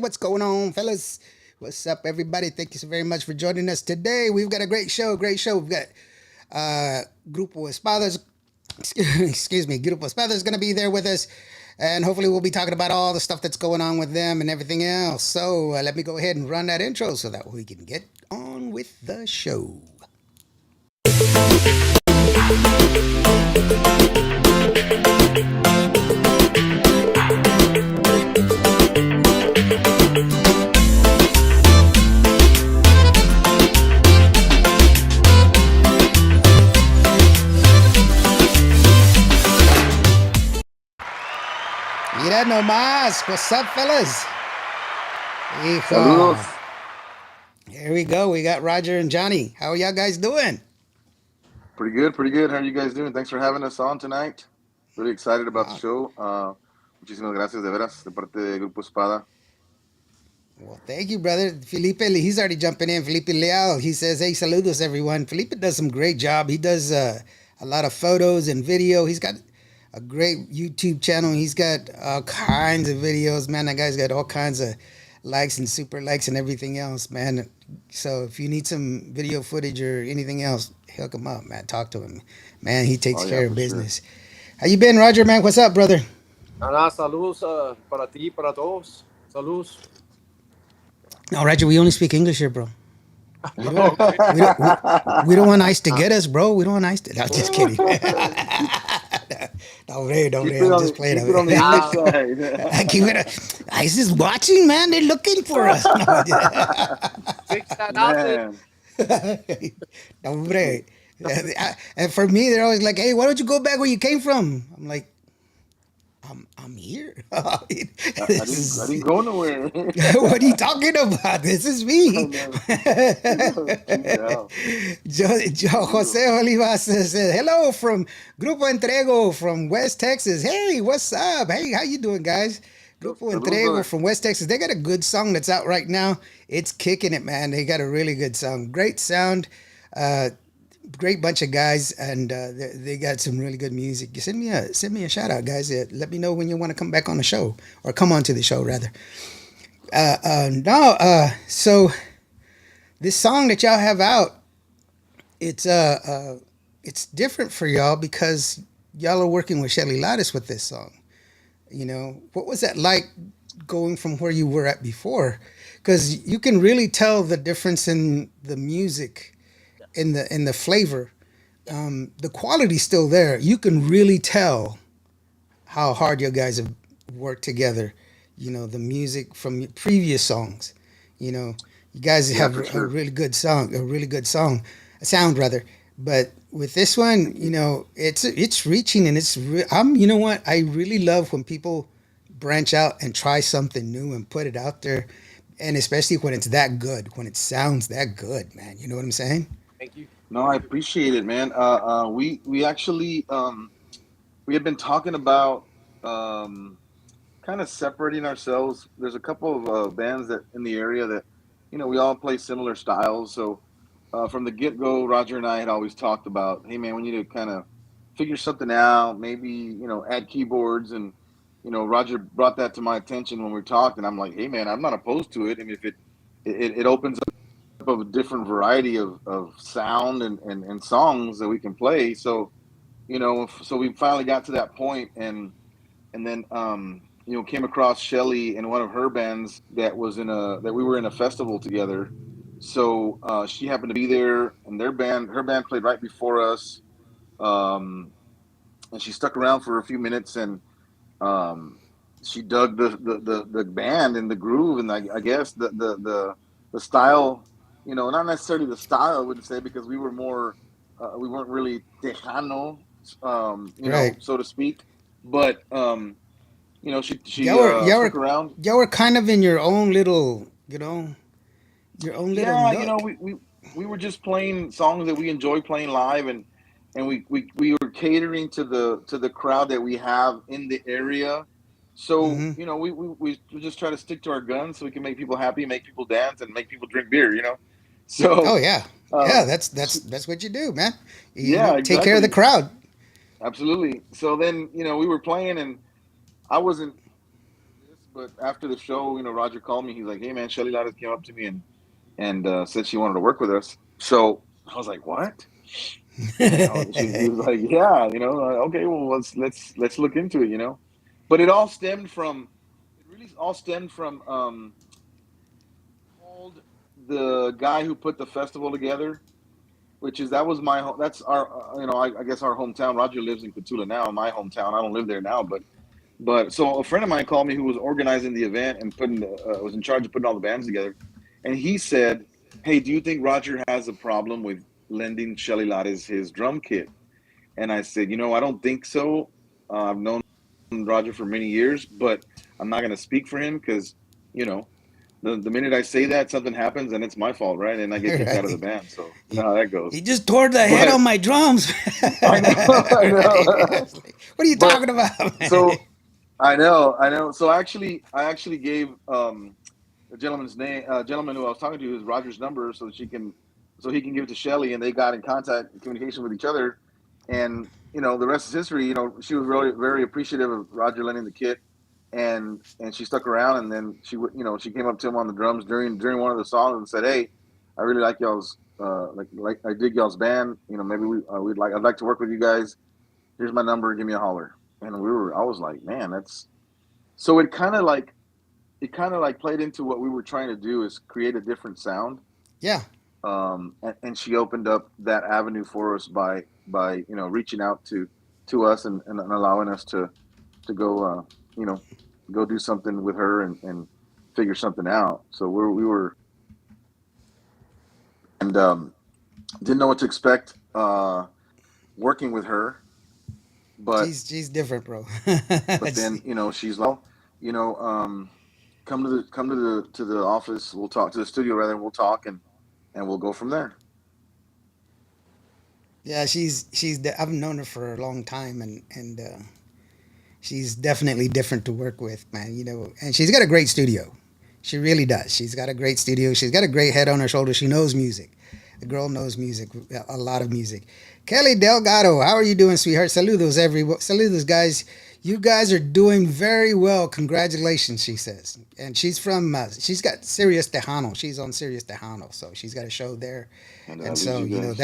What's going on, fellas? What's up, everybody? Thank you so very much for joining us today. We've got a great show. Great show. We've got Grupo Espadas. Excuse me. Grupo Espadas is going to be there with us, and hopefully we'll be talking about all the stuff that's going on with them and everything else. So let me go ahead and run that intro so that we can get on with the show. Mira nomás. What's up, fellas? Saludos. Hijo. Here we go. We got Roger and Johnny. How are y'all guys doing? Pretty good, pretty good. How are you guys doing? Thanks for having us on tonight. Really excited about the Uh, show. Muchísimas gracias de veras de parte de Grupo Espada. well, thank you, brother. Felipe, he's already jumping in. Felipe Leal, he says, hey, saludos, everyone. Felipe does some great job. He does a lot of photos and video. He's got a great YouTube channel. He's got all kinds of videos, man. That guy's got all kinds of likes and super likes and everything else, man. So if you need some video footage or anything else, hook him up, man. Talk to him. Man, he takes Oh yeah, care of for sure. business. How you been, Roger, man? What's up, brother? Nada, saludos para ti, para todos. Saludos. No, Roger, we only speak English here, bro. We don't. Okay. We don't. We don't want ice to get us, bro. We don't want ice to. No, just kidding. keep Don't worry, don't keep worry. it I'm on just the playing. keep it on the English Ah, I side. keep it. Ice is watching, man. They're looking for us. No, fix that out there. Man. don't worry. And for me, they're always like, "Hey, why don't you go back where you came from?" I'm like, I'm here. I This didn't I is didn't go nowhere. what are you talking about? This is I me. know. Keep it out. Jose Olivas says, hello from Grupo Entrego from West Texas. Hey, what's up? Hey, how you doing, guys? Grupo Saludos, Entrego brother. from West Texas. They got a good song that's out right now. It's kicking it, man. They got a really good song. Great sound. Uh, Great bunch of guys, and they got some really good music. You send me a shout out, guys. Let me know when you want to come back on the show or come on to the show rather. No, so this song that y'all have out, it's it's different for y'all because y'all are working with Shelly Lattice with this song. What was that like going from where you were at before? Because you can really tell the difference in the music, in the flavor. The quality's still there. You can really tell how hard you guys have worked together. The music from your previous songs. You know, you guys Yeah, have for a sure. really good song, a sound rather. But with this one, it's reaching and I'm. You know what? I really love when people branch out and try something new and put it out there, and especially when it's that good, when it sounds that good, man. You know what I'm saying? Thank you. No, I appreciate it, man. We actually we had been talking about um kind of separating ourselves. There's a couple of bands that in the area that we all play similar styles. So from the get go, Roger and I had always talked about, hey man, we need to kind of figure something out. Maybe add keyboards and Roger brought that to my attention when we talked, and I'm like, hey man, I'm not opposed to it. I mean, if it opens up a different variety of sound and songs that we can play. So so we finally got to that point, and then came across Shelly in one of her bands that we were in a festival together. So she happened to be there, and her band played right before us, um, and she stuck around for a few minutes, and um, she dug the band and the groove, and I guess the style. Not necessarily the style, I wouldn't say, because we weren't really Tejano, Right. so to speak. But she Y'all were y'all stuck were around. y'all were kind of in your own little, your own little Yeah, nook. we were just playing songs that we enjoy playing live, and we were catering to the crowd that we have in the area. So Hmm. we just try to stick to our guns so we can make people happy, make people dance, and make people drink beer. So Oh yeah, yeah. um, That's that's that's what you do, man. yeah, Take care of the exactly, crowd. absolutely. So then we were playing, and I wasn't this, but after the show, Roger called me. He's like, "Hey, man, Shelly Lattes came up to me and said she wanted to work with us." So I was like, "What?" And he was like, "Yeah, okay, well, let's look into it." But it really all stemmed from called the guy who put the festival together, which is that was my home. That's our I guess our hometown. Roger lives in Cotulla now, my hometown. I don't live there now, but so a friend of mine called me who was organizing the event and was in charge of putting all the bands together, and he said, "Hey, do you think Roger has a problem with lending Shelly Lattes his drum kit?" And I said, I don't think so. I've known Roger for many years, but I'm not going to speak for him because you know the minute I say that, something happens and it's my fault, right? And I get kicked out of the Right. band. So you know He, how that goes. he just tore the head But on my drums. I know, I Right. know. What are you But talking about, man? so I know. So I actually gave the gentleman who I was talking to is Roger's number so he can give it to Shelly, and they got in contact and communication with each other, and the rest is history. She was really very appreciative of Roger lending the kit, and she stuck around, and then she came up to him on the drums during one of the songs and said, "Hey, I really like y'all's like I dig y'all's band. Maybe I'd like to work with you guys. Here's my number. Give me a holler." And I was like, man, that's so it kind of like played into what we were trying to do is create a different sound. Yeah. And she opened up that avenue for us by reaching out to us and allowing us to go you know go do something with her and figure something out. So we were and didn't know what to expect working with her, but She's different, bro. but then she's like, well, you know come to the office. We'll talk to the studio rather. We'll talk and we'll go from there. Yeah, I've known her for a long time, and she's definitely different to work with, man. And she's got a great studio. She really does. She's got a great studio. She's got a great head on her shoulders. She knows music. The girl knows music, a lot of music. Kelly Delgado, how are you doing, sweetheart? Saludos, guys. You guys are doing very well. Congratulations, she says. And she's got Sirius Tejano. She's on Sirius Tejano, so she's got a show there. And And leads so, you guys.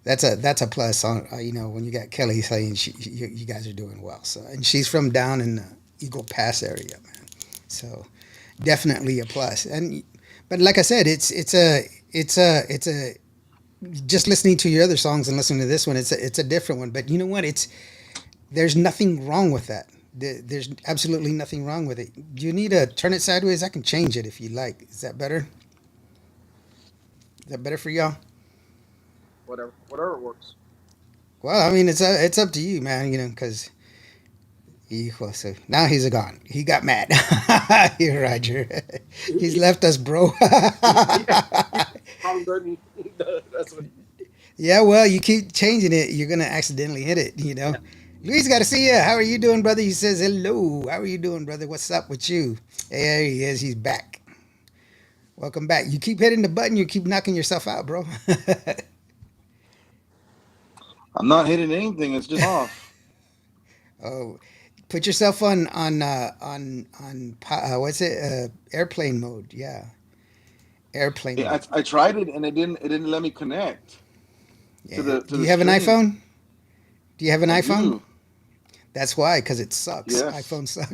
that's a plus on when you got Kelly saying you guys are doing well. So, and she's from down in the Eagle Pass area, man. So definitely a plus. But like I said, it's a just listening to your other songs and listening to this one, it's a different one. But you know what? There's nothing wrong with that. There's absolutely nothing wrong with it. Do you need to turn it sideways? I can change it if you like. Is that better? Is that better for y'all? whatever works. Well, I mean, it's up to you, man. Because so now he's gone. He got mad. Here, Roger. He's He, left us, bro. he probably heard me. That's what. Yeah, well, you keep changing it, you're gonna accidentally hit it. Luis, got to see you. How are you doing, brother? He says hello. How are you doing, brother? What's up with you? Hey, there he is. He's back. Welcome back. You keep hitting the button. You keep knocking yourself out, bro. I'm not hitting anything. It's just off. Oh, put yourself on what's it? Airplane mode. Yeah, airplane I, mode. I tried it and it didn't let me connect to Yeah. the to Do you the have an stream. iPhone? Do you have an I iPhone? do. That's why, because it sucks. Yes. iPhone sucks.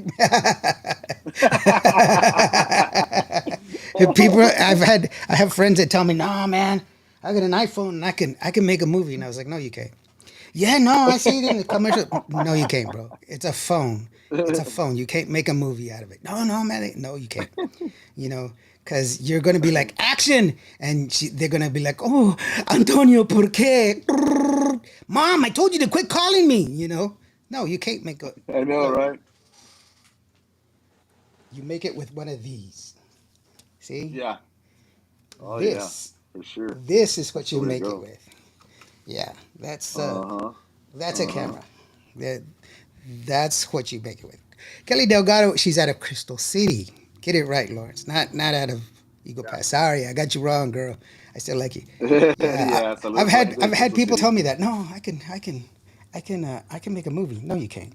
People, I have friends that tell me, "Nah, man, I got an iPhone and I can make a movie." And I was like, "No, you can't." Yeah, no, I see it in the commercial. No, you can't, bro. It's a phone. It's a phone. You can't make a movie out of it. No, no, man. No, you can't. You know, because you're gonna be like action, and they're gonna be like, "Oh, Antonio, por qué? Mom, I told you to quit calling me." No, you can't make a I know, look. right? You make it with one of these. See, Yeah. Oh yeah, this, for sure. this is what That's the you way to make it go. with. Yeah, that's uh, Uh-huh. that's a Uh-huh. camera. That that's what you make it with. Kelly Delgado, she's out of Crystal City. Get it right, Lawrence. Not out of Eagle Yeah. Pass. Sorry, I got you wrong, girl. I still like you. Yeah, Yeah, I've saludos para la had gente de I've had Crystal people City. tell me that. No, I can make a movie. No, you can't.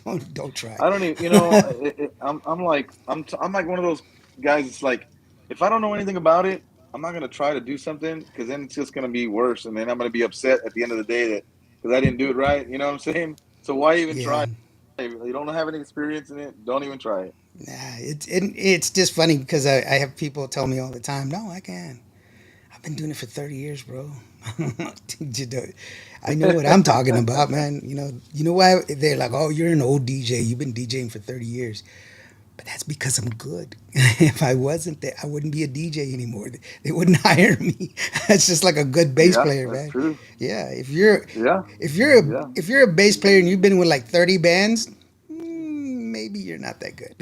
Don't try. I don't even, I'm like one of those guys. It's like if I don't know anything about it, I'm not gonna try to do something because then it's just gonna be worse, and then I'm gonna be upset at the end of the day that because I didn't do it right. You know what I'm saying? So why even Yeah. try? If you don't have any experience in it, don't even try it. Nah, it's just funny because I have people tell me all the time, no, I can. I've been doing it for 30 years, bro. You know, I know what I'm talking about, man. You know why they're like, oh, you're an old DJ. You've been DJing for 30 years. But that's because I'm good. If I wasn't there, I wouldn't be a DJ anymore. They wouldn't hire me. That's just like a good bass Yeah, player, that's man. true. Yeah, if you're Yeah, if you're a yeah, if you're a bass player and you've been with like 30 bands, maybe you're not that good.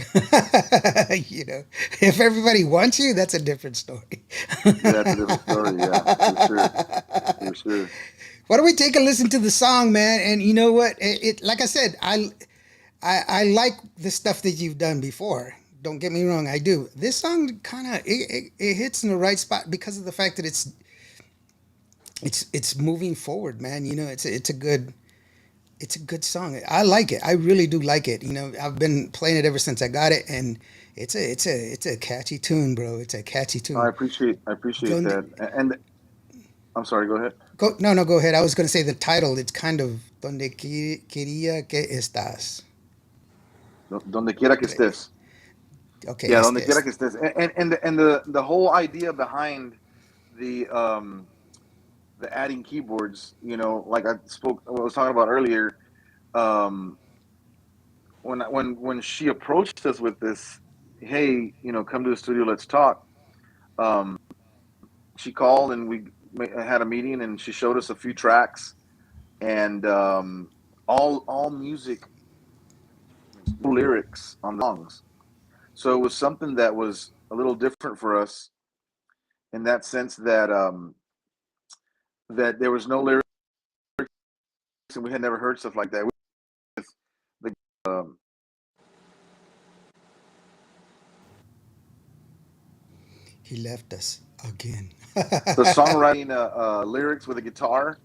If everybody wants you, that's a different story. that's a different story. Yeah, for sure, for sure. Why don't we take a listen to the song, man? And you know what? Like I said, I like the stuff that you've done before. Don't get me wrong, I do. This song kind of it hits in the right spot because of the fact that it's moving forward, man. It's a good song. I like it. I really do like it. I've been playing it ever since I got it, and it's a catchy tune, bro. It's a catchy tune. I appreciate Donde, that. And I'm sorry. Go ahead. go no no go ahead. I was gonna say the title. It's kind of Donde quería que estás. Donde quiera que estés. Okay, Yeah, donde quiera estés. que estés. And the whole idea behind the um the adding keyboards, like I was talking about earlier, um when she approached us with this, hey, come to the studio, let's talk. Um she called and we had a meeting and she showed us a few tracks and all music, no lyrics on the songs. So it was something that was a little different for us in that sense that there was no lyrics and we had never heard stuff like that. With the He left us again. the songwriting lyrics with a guitar,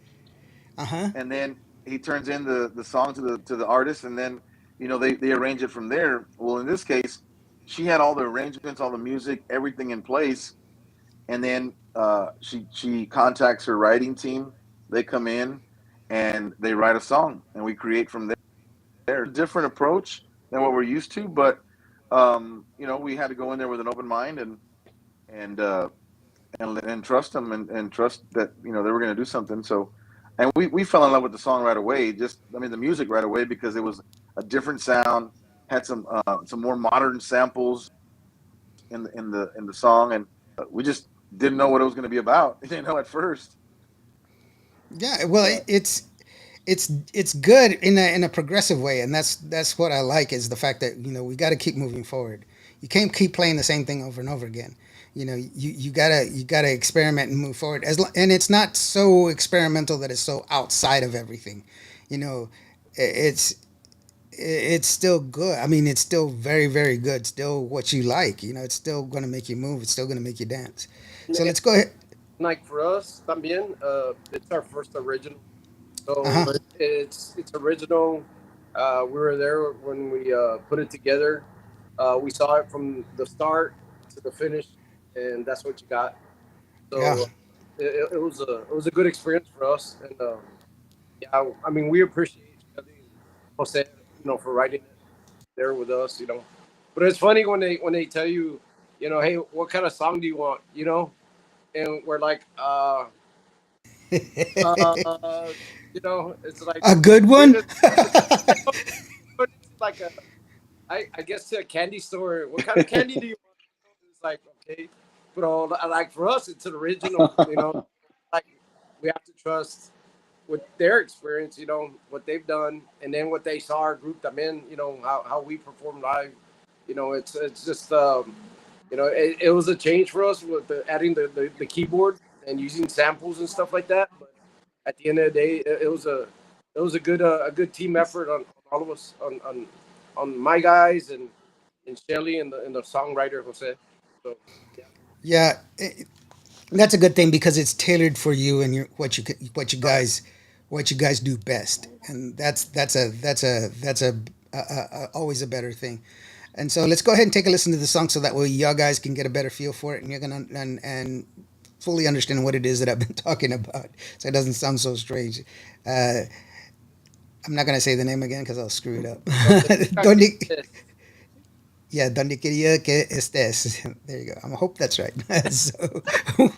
Uh huh. and then he turns in the song to the artist, and then they arrange it from there. Well, in this case, she had all the arrangements, all the music, everything in place, and then she contacts her writing team. They come in and they write a song, and we create from there. Different approach than what we're used to, but we had to go in there with an open mind and and trust them and trust that they were going to do something. So, and we fell in love with the song right away. Just I mean the music right away because it was a different sound, had some more modern samples in the song, and we just didn't know what it was going to be about. Didn't know at first, Yeah. Well, but it's good in a progressive way, and that's what I like is the fact that we got to keep moving forward. You can't keep playing the same thing over and over again. You gotta experiment and move forward. And it's not so experimental that it's so outside of everything. You know, it's it's still good. I mean, it's still very, very good. Still what you like. It's still going to make you move. It's still going to make you dance. So And let's go ahead. like for us, también, it's our first original. Uh So huh. it's original. We were there when we put it together. We saw it from the start to the finish, and that's what you got. Yeah. So it was a good experience for us, and yeah, I mean we appreciate Shelly and Jose, for writing it there with us, But it's funny when they tell you, hey, what kind of song do you want, and we're like, it's like, A good dude, one. but it's like I guess to a candy store. What kind of candy do you want? It's like, okay, but like for us, it's an original. Like we have to trust with their experience, what they've done, and then what they saw our group them in, how we perform live. It's just it was a change for us with adding the keyboard and using samples and stuff like that. But at the end of the day, it was a good team effort on all of us on my guys and Shelly and the songwriter Jose. So yeah. Yeah, that's a good thing because it's tailored for you and what you Right. guys what you guys do best, and that's always a better thing. And so let's go ahead and take a listen to the song so that way y'all guys can get a better feel for it, and you're gonna and fully understand what it is that I've been talking about, so it doesn't sound so strange. Uh, I'm not gonna say the name again because I'll screw it up. Donde Donde, estés. yeah, donde quería que estés. There you go. I hope that's right. So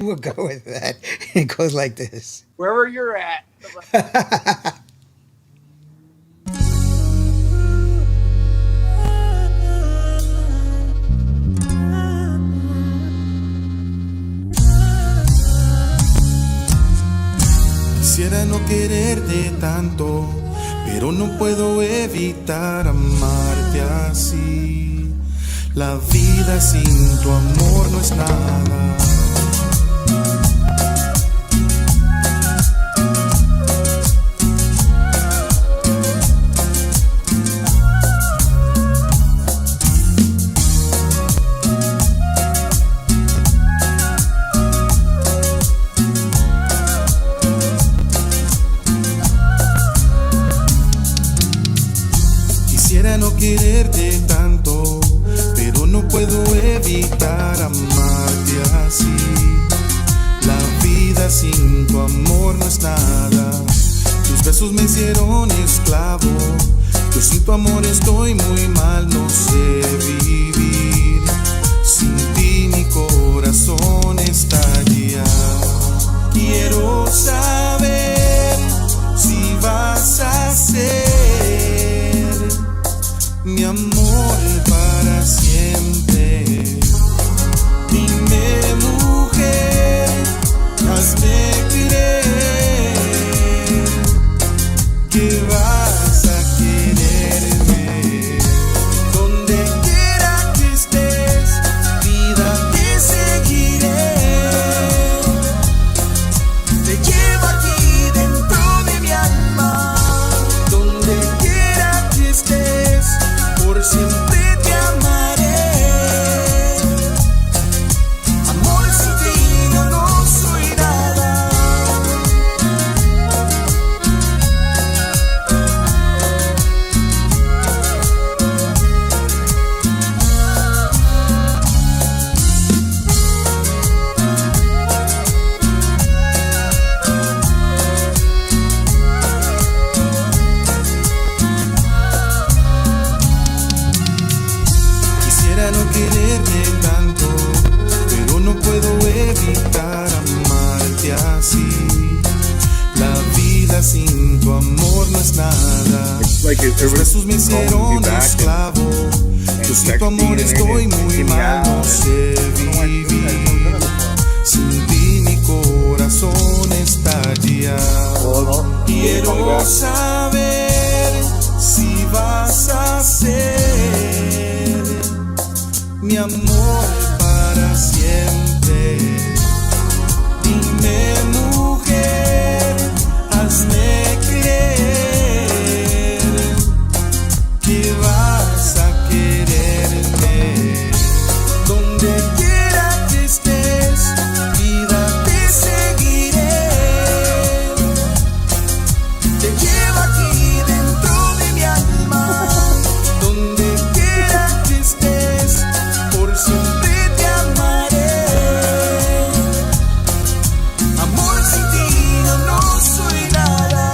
we'll go with that. It goes like this. Wherever you're at. Quisiera no quererte tanto, pero no puedo evitar amarte así. La vida sin tu amor no es nada. Quisiera no quererte tanto, pero no puedo evitar amarte así. La vida sin tu amor no es nada. Tus besos me hicieron esclavo. Yo sin tu amor estoy muy mal, no sé vivir. Sin ti mi corazón estalla. Quiero saber si vas a ser mi amor para siempre. Dime, mujer, hazme creer que vas a quererme. Donde quiera que estés, vida, te seguiré. Te llevo aquí dentro de mi alma. Donde quiera que estés, por siempre te amaré. Amor, sin ti yo no soy nada. Quisiera no quererte tanto, pero no puedo evitar amarte así. La vida sin tu amor no es nada. It's like if Tus besos me everyone's calling hicieron me back esclavo. Yo sin tu texting amor and estoy muy freaking me mal, no out. sé vivir. Sin ti mi corazón estalla. Quiero saber si vas a ser mi amor para siempre. Dime, mujer, hazme creer que vas a quererme. Donde quiera que estés, vida, te seguiré. Te llevo aquí dentro de mi alma. Donde quiera que estés, por siempre te amaré. Amor, sin ti yo no soy nada.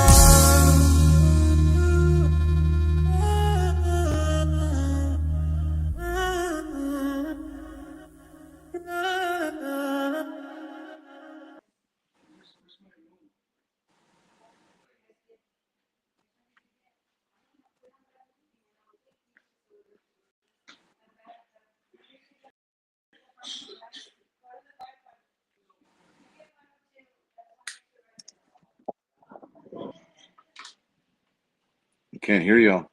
Can't hear you.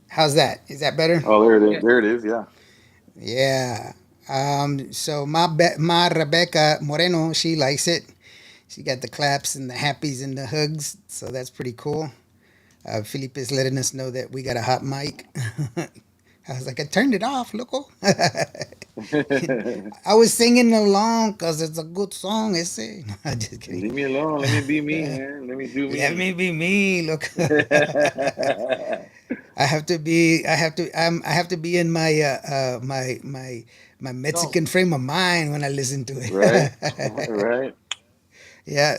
How's that? Is that better? Oh, there it is. Yes. There it is. Yeah. Yeah. So my Rebecca Moreno, she likes it. She got the claps and the happies and the hugs, so that's pretty cool. Felipe is letting us know that we got a hot mic. I was like, I turned it off, loco. I was singing along because it's a good song. Ese. No, I'm just kidding. Leave me alone. Let me be me, man. Let me do Let me. me be me. Look, I have to be. I have to be in my my No, Mexican frame of mind when I listen to Right? it. Right? Yeah,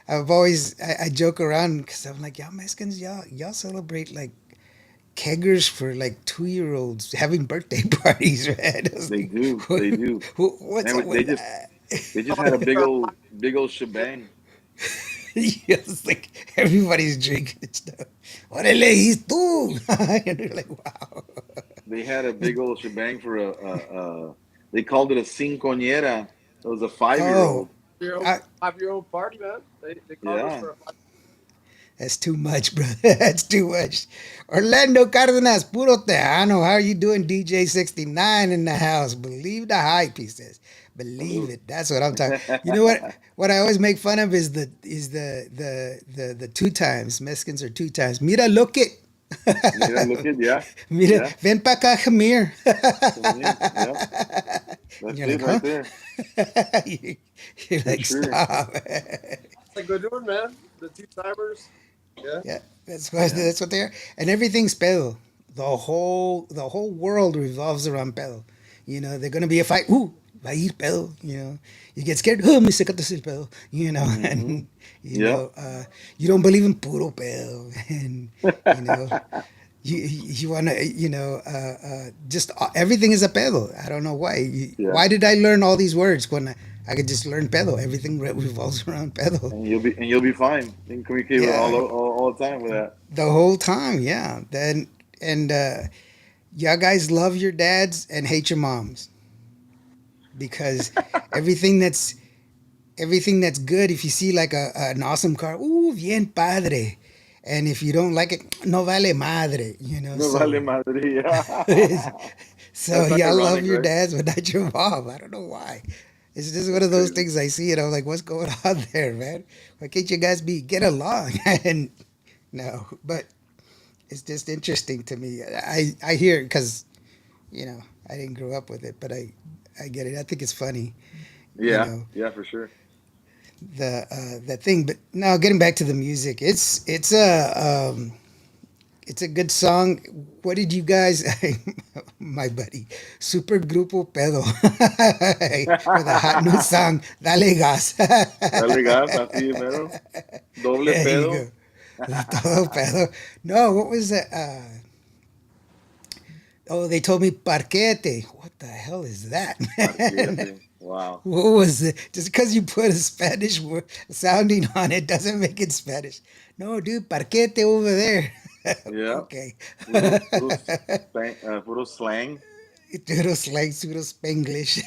I've always I joke around because I'm like, y'all Mexicans, y'all celebrate like keggers for like 2 year olds having birthday parties, man. I was They like, do. They do. what's Man, up they with just that? they just no, had a you're big old shebang. It's like everybody's drinking stuff. Orale, he's tú. And you're like, wow. They had a big old shebang for they called it a cincoñera. It was a 5 year Oh, old. your own I, 5 year old party, man. They called us Yeah. for a 5. that's too much, bro. That's too much. Orlando Cardenas, puro tejano. How are you doing, DJ 69 in the house? Believe the hype, he says. Believe Salute. it. That's what I'm talking. You know what? What I always make fun of is the two times. Mexicans are two times. Mira, look it. Mira, look at yeah. Mira, Yeah. ven pa acá, come here. Come here. Yep. And That's you're it like, right huh? there. You're For like, sure. stop. That's a good one, man. The two timers. Yeah. Yeah, Yeah. that's what they're, and everything's pedo. The whole world revolves around pedo. You know, they're gonna be a fight. Ooh, va a ir pedo. You know, you get scared. Oh, me secate el pedo. You know, Mm-hmm. and Yep. you don't believe in puro pedo, and you know, you want to just everything is a pedo. I don't know why. Yeah. Why did I learn all these words when I could just learn pedo? Everything revolves around pedo. And you'll be fine. You can communicate with Yeah, all the time with that. the whole time. Yeah. Then and y'all guys love your dads and hate your moms because everything that's everything that's good. If you see like an awesome car, ooh, bien padre. And if you don't like it, no vale madre. You know, No vale so madre. Yeah. so That's y'all love ironic, your right? dads, but not your mom. I don't know why. It's just one That's of those crazy. things I see, and I'm like, what's going on there, man? Why can't you guys get along? And no, but it's just interesting to me. I hear it because I didn't grow up with it, but I get it. I think it's funny, you Yeah. know, Yeah, for sure. the thing. But now getting back to the music, it's a good song. What did you guys, my buddy, Super Grupo Pedo, with a hot new song, Dale Gas. Dale gas, así mero. Doble There you pedo. go. Todo pedo. No, what was that? Oh, they told me parquete. What the hell is that, man? Parquete. Wow. What was it? Just because you put a Spanish word sounding on it doesn't make it Spanish. No, dude, parquete over there. Yeah. Okay. Puro slang. Pseudo slang, pseudo Spanglish.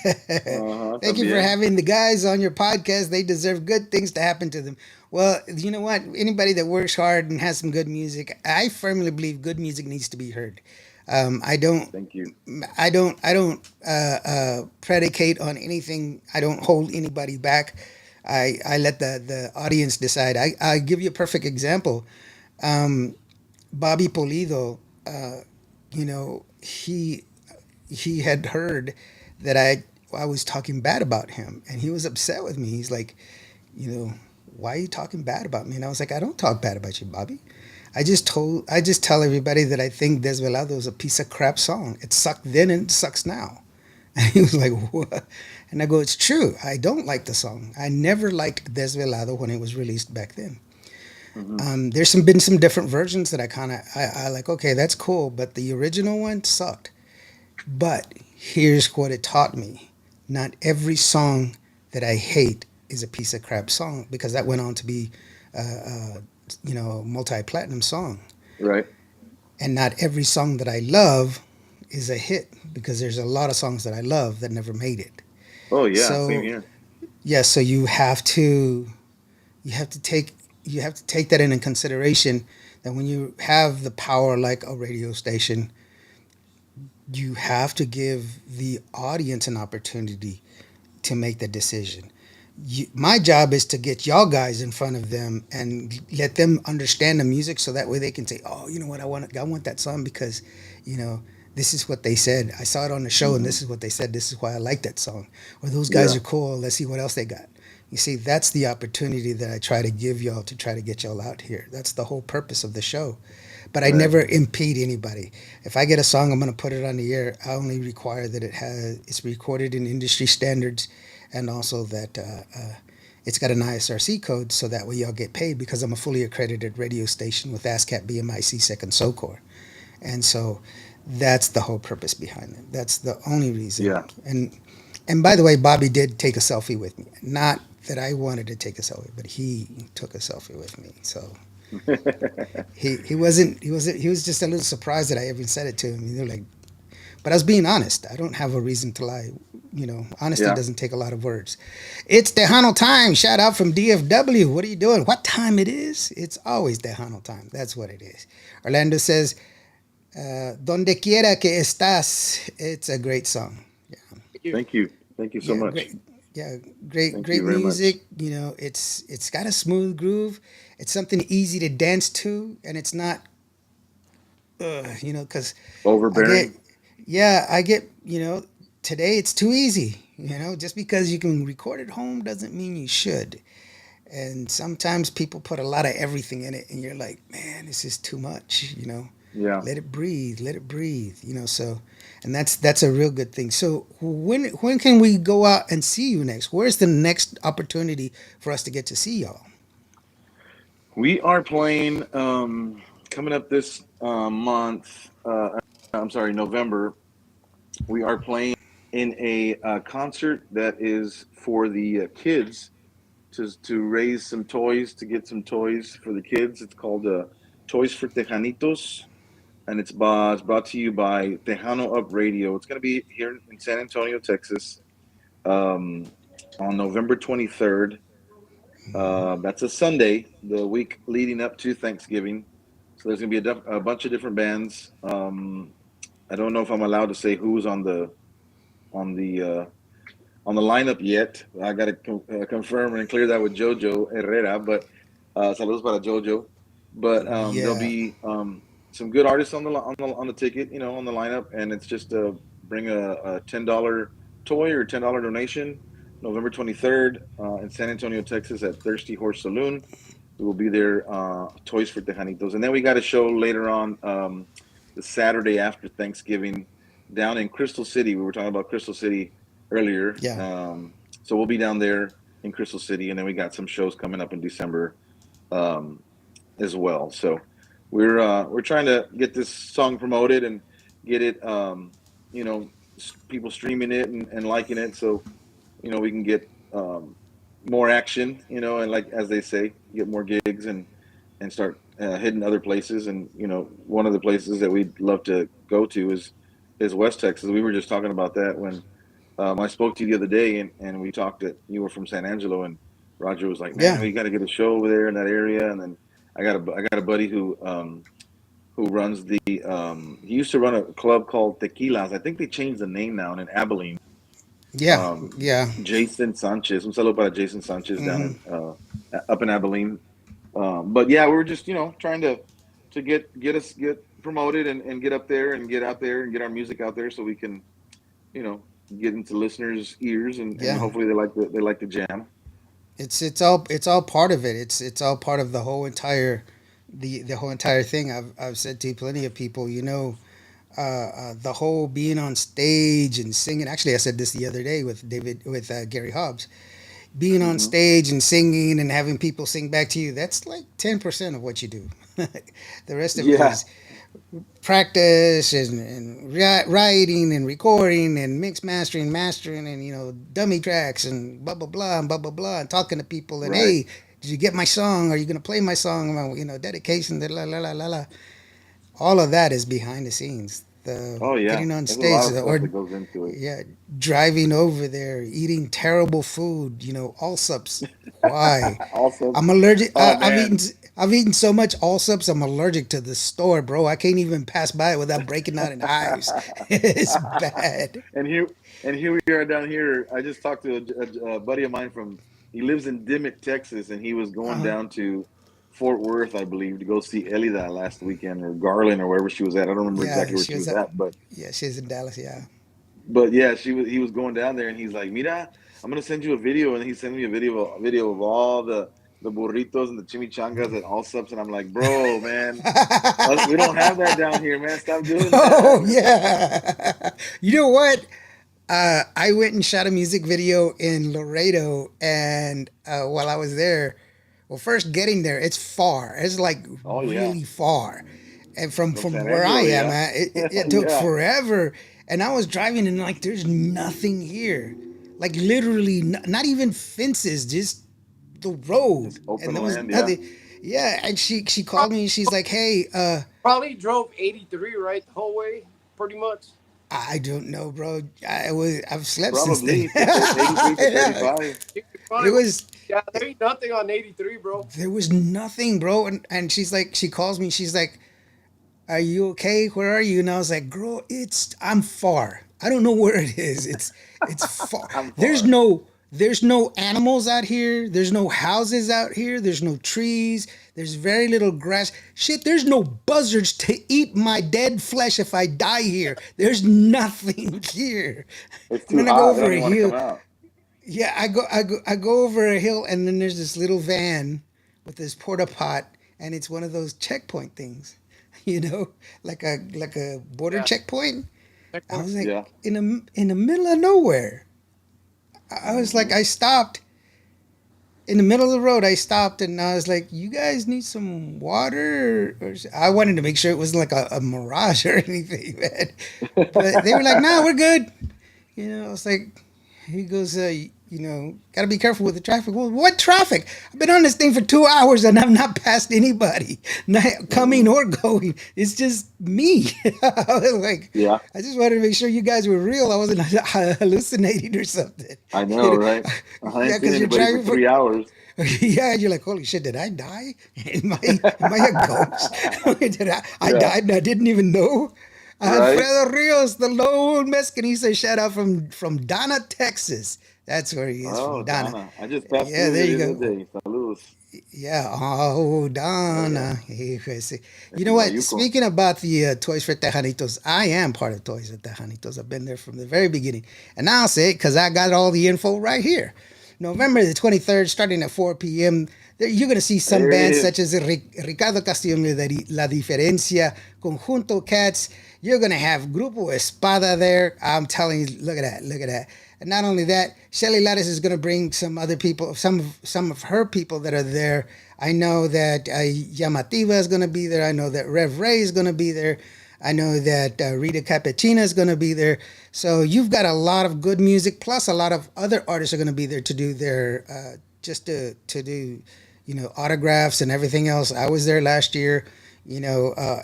Ajá, Thank you for también. having the guys on your podcast. They deserve good things to happen to them. Well, you know what? Anybody that works hard and has some good music, I firmly believe good music needs to be heard. Um, I don't, Thank you. I don't predicate on anything. I don't hold anybody back. I let the audience decide. I give you a perfect example. Um, Bobby Polido, you know, he had heard that I was talking bad about him, and he was upset with me. He's like, you know, why are you talking bad about me? And I was like, I don't talk bad about you, Bobby. I just tell everybody that I think Desvelado is a piece of crap song. It sucked then and it sucks now. And he was like, what? And I go, it's true. I don't like the song. I never liked Desvelado when it was released back then. Hmm. There's been some different versions that I like. Okay, that's cool, but the original one sucked. But here's what it taught me: not every song that I hate is a piece of crap song, because that went on to be, a multi-platinum song. Right. And not every song that I love is a hit, because there's a lot of songs that I love that never made it. Oh yeah, same So here. yeah, so you have to take you have to take that into consideration, that when you have the power like a radio station, you have to give the audience an opportunity to make the decision. My job is to get y'all guys in front of them and let them understand the music, so that way they can say, "Oh, you know what? I want that song because, you know, this is what they said. I saw it on the show, and Hmm. this is what they said. This is why I like that song. Or those guys Yeah. are cool. Let's see what else they got. You see, that's the opportunity that I try to give y'all to try to get y'all out here. That's the whole purpose of the show. But I Right. never impede anybody. If I get a song, I'm going to put it on the air. I only require that it's recorded in industry standards, and also that it's got an ISRC code, so that way y'all get paid because I'm a fully accredited radio station with ASCAP, BMI, Second SOCOR, and so that's the whole purpose behind it. That's the only reason. Yeah. And by the way, Bobby did take a selfie with me. Not that I wanted to take a selfie, but he took a selfie with me. So he was just a little surprised that I even said it to him. You know, like, but I was being honest. I don't have a reason to lie. You know, honesty Yeah. doesn't take a lot of words. It's Tejano time. Shout out from DFW. What are you doing? What time it is? It's always Tejano time. That's what it is. Orlando says, "Donde quiera que estás." It's a great song. Yeah, Thank you. Thank you. Thank you so yeah, much. great. Yeah, Thank you great very much. music. You know, it's got a smooth groove. It's something easy to dance to, and it's not you know, because I get, Overbearing. yeah, I get, you know, today it's too easy. You know, just because you can record at home doesn't mean you should. And sometimes people put a lot of everything in it, and you're like, man, this is too much. You know, Yeah. let it breathe. You know, so, and that's a real good thing. So when can we go out and see you next? Where's the next opportunity for us to get to see y'all? We are playing coming up this month. I'm sorry, November. We are playing in a concert that is for the kids to raise some toys to get some toys for the kids. It's called Toys for Tejanitos, and it's brought to you by Tejano Up Radio. It's going to be here in San Antonio, Texas, um, on November 23rd. That's a Sunday, the week leading up to Thanksgiving. So there's going to be a bunch of different bands. I don't know if I'm allowed to say who's on the uh, on the lineup yet. I got to confirm and clear that with Jojo Herrera, but saludos para Jojo. But there'll Yeah, be some good artists on the ticket, you know, on the lineup, and it's just bring a $10 toy or $10 donation. November 23rd in San Antonio, Texas, at Thirsty Horse Saloon. We will be there. Toys for Tejanitos, and then we got a show later on the Saturday after Thanksgiving down in Crystal City. We were talking about Crystal City earlier. yeah. So we'll be down there in Crystal City, and then we got some shows coming up in December um, as well. So we're trying to get this song promoted and get it, you know, people streaming it and liking it, so you know we can get more action, you know, and like as they say, get more gigs and start hitting other places. And you know, one of the places that we'd love to go to is West Texas. We were just talking about that when I spoke to you the other day, and we talked that you were from San Angelo, and Roger was like, "Man, Yeah, we got to get a show over there in that area." And then I got a buddy who runs the he used to run a club called Tequilas. I think they changed the name now, and in Abilene. yeah, Um, yeah. Jason Sanchez, un saludo para Jason Sanchez down Hmm. in up in Abilene. But yeah, we were just, you know, trying to get promoted and get up there and get out there and get our music out there so we can, you know, get into listeners' ears, and Yeah. hopefully they like the jam. It's all part of it. It's all part of the whole entire the whole entire thing. I've said to plenty of people, you know, the whole being on stage and singing. Actually, I said this the other day with Gary Hobbs. Being on Hmm. stage and singing and having people sing back to you. That's like 10% of what you do. The rest of it Yeah, is practice and writing and recording and mix mastering and you know dummy tracks and blah blah blah and blah blah blah and talking to people and right. hey, did you get my song, are you gonna play my song, you know, dedication, la la la la la. All of that is behind the scenes, the Oh yeah, getting on there's a lot stage of stuff or that goes into it. yeah, driving over there, eating terrible food, you know, all subs. Why? Also, I'm allergic. oh man, I've eaten so much allsups. I'm allergic to the store, bro. I can't even pass by it without breaking out in hives. It's bad. and here we are down here. I just talked to a buddy of mine from. He lives in Dimmitt, Texas, and he was going Uh-huh. down to Fort Worth, I believe, to go see Elida last weekend, or Garland, or wherever she was at. I don't remember Yeah, exactly where she she was was up. at, but Yeah, she's in Dallas. Yeah. yeah, she was. He was going down there, and he's like, "Mira, I'm gonna send you a video," and he sent me a video of all the burritos and the chimichangas at Allsups, and I'm like, "Bro, man, we don't have that down here, man. Stop doing Oh that." yeah. You know what? I went and shot a music video in Laredo, and while I was there, well, first getting there, it's far. It's like Oh yeah, really far, and from from from San where I Angelo, am yeah, at, it took yeah. forever. And I was driving, and like, there's nothing here, like literally, not even fences, just the road, Just and open there was land, yeah. nothing. Yeah, and she called Probably, me, and she's like, "Hey, probably drove 83 right the whole way, pretty much. I don't know, bro. I've slept since then." Probably for 83 for Yeah. 35. You It probably went, was yeah, there ain't nothing on 83, bro. there was nothing, bro. And she's like, she calls me. She's like, "Are you okay? Where are you?" And I was like, "Girl, I'm far. I don't know where it is. It's far. I'm There's far. no there's no animals out here. There's no houses out here. There's no trees. There's very little grass. Shit, there's no buzzards to eat my dead flesh if I die here. There's nothing here." It's And too then I go hot. They over don't a even want to hill. come out. Yeah, I go over a hill, and then there's this little van with this porta pot, and it's one of those checkpoint things, like a border Yeah. checkpoint. I Checkpoint. was like Yeah. in the middle of nowhere. I was like, I stopped in the middle of the road. I stopped, and I was like, "You guys need some water?" I wanted to make sure it wasn't like a mirage or anything, man. But they were like, "No, we're good." I was like, he goes, got to be careful with the traffic. Well, what traffic? I've been on this thing for 2 hours, and I've not passed anybody, not coming Hmm. or going. It's just me. I was like, Yeah, I just wanted to make sure you guys were real. I wasn't hallucinating or something. I know, You know? right? I Yeah, ain't seen because you're anybody for driving for 3 hours. yeah, you're like, holy shit, did I die? Am I a ghost? I Yeah, died and I didn't even know. right. Alfredo Rios, the lone Mescanisa, shout out from Donna, Texas. That's where he is, Oh, from Donna. Donna. I just passed Yeah, through there here you the other go. day. Saludos. Yeah, oh, Oh yeah, Donna. You it's know in what? Mayuco. Speaking about the Toys for Tejanitos, I am part of Toys for Tejanitos. I've been there from the very beginning. And I'll say it because I got all the info right here. November the 23rd, starting at 4 p.m., you're going to see some There it bands is. such as Ricardo Castillo La Diferencia, Conjunto Cats. You're going to have Grupo Espada there. I'm telling you, look at that, look at that. And not only that, Shelly Lattis is going to bring some other people, some of her people that are there. I know that Yamativa is going to be there. I know that Rev Ray is going to be there. I know that Rita Cappuccina is going to be there. So you've got a lot of good music, plus a lot of other artists are going to be there to do their just to do autographs and everything else. I was there last year,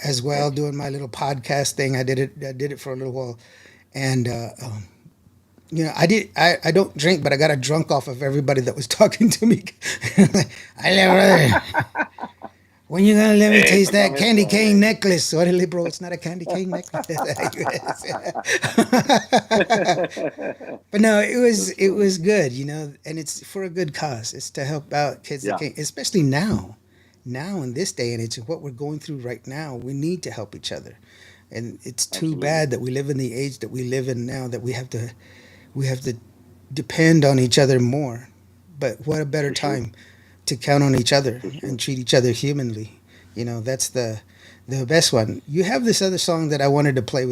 as well, Heck, doing my little podcast thing. I did it for a little while, and I did. I don't drink, but I got a drunk off of everybody that was talking to me. I never. When you gonna let me taste para that candy mezcla, cane eh. necklace? Orale, bro, it's not a candy cane necklace. But no, it was That's it funny. was good, and it's for a good cause. It's to help out kids that Yeah, can't, especially now in this day and age, what we're going through right now. We need to help each other, and it's too absolutely. bad that we live in the age that we live in now, that we have to depend on each other more. But what a better For sure. time to count on each other For sure. and treat each other humanly. That's the best one. You have this other song that I wanted to play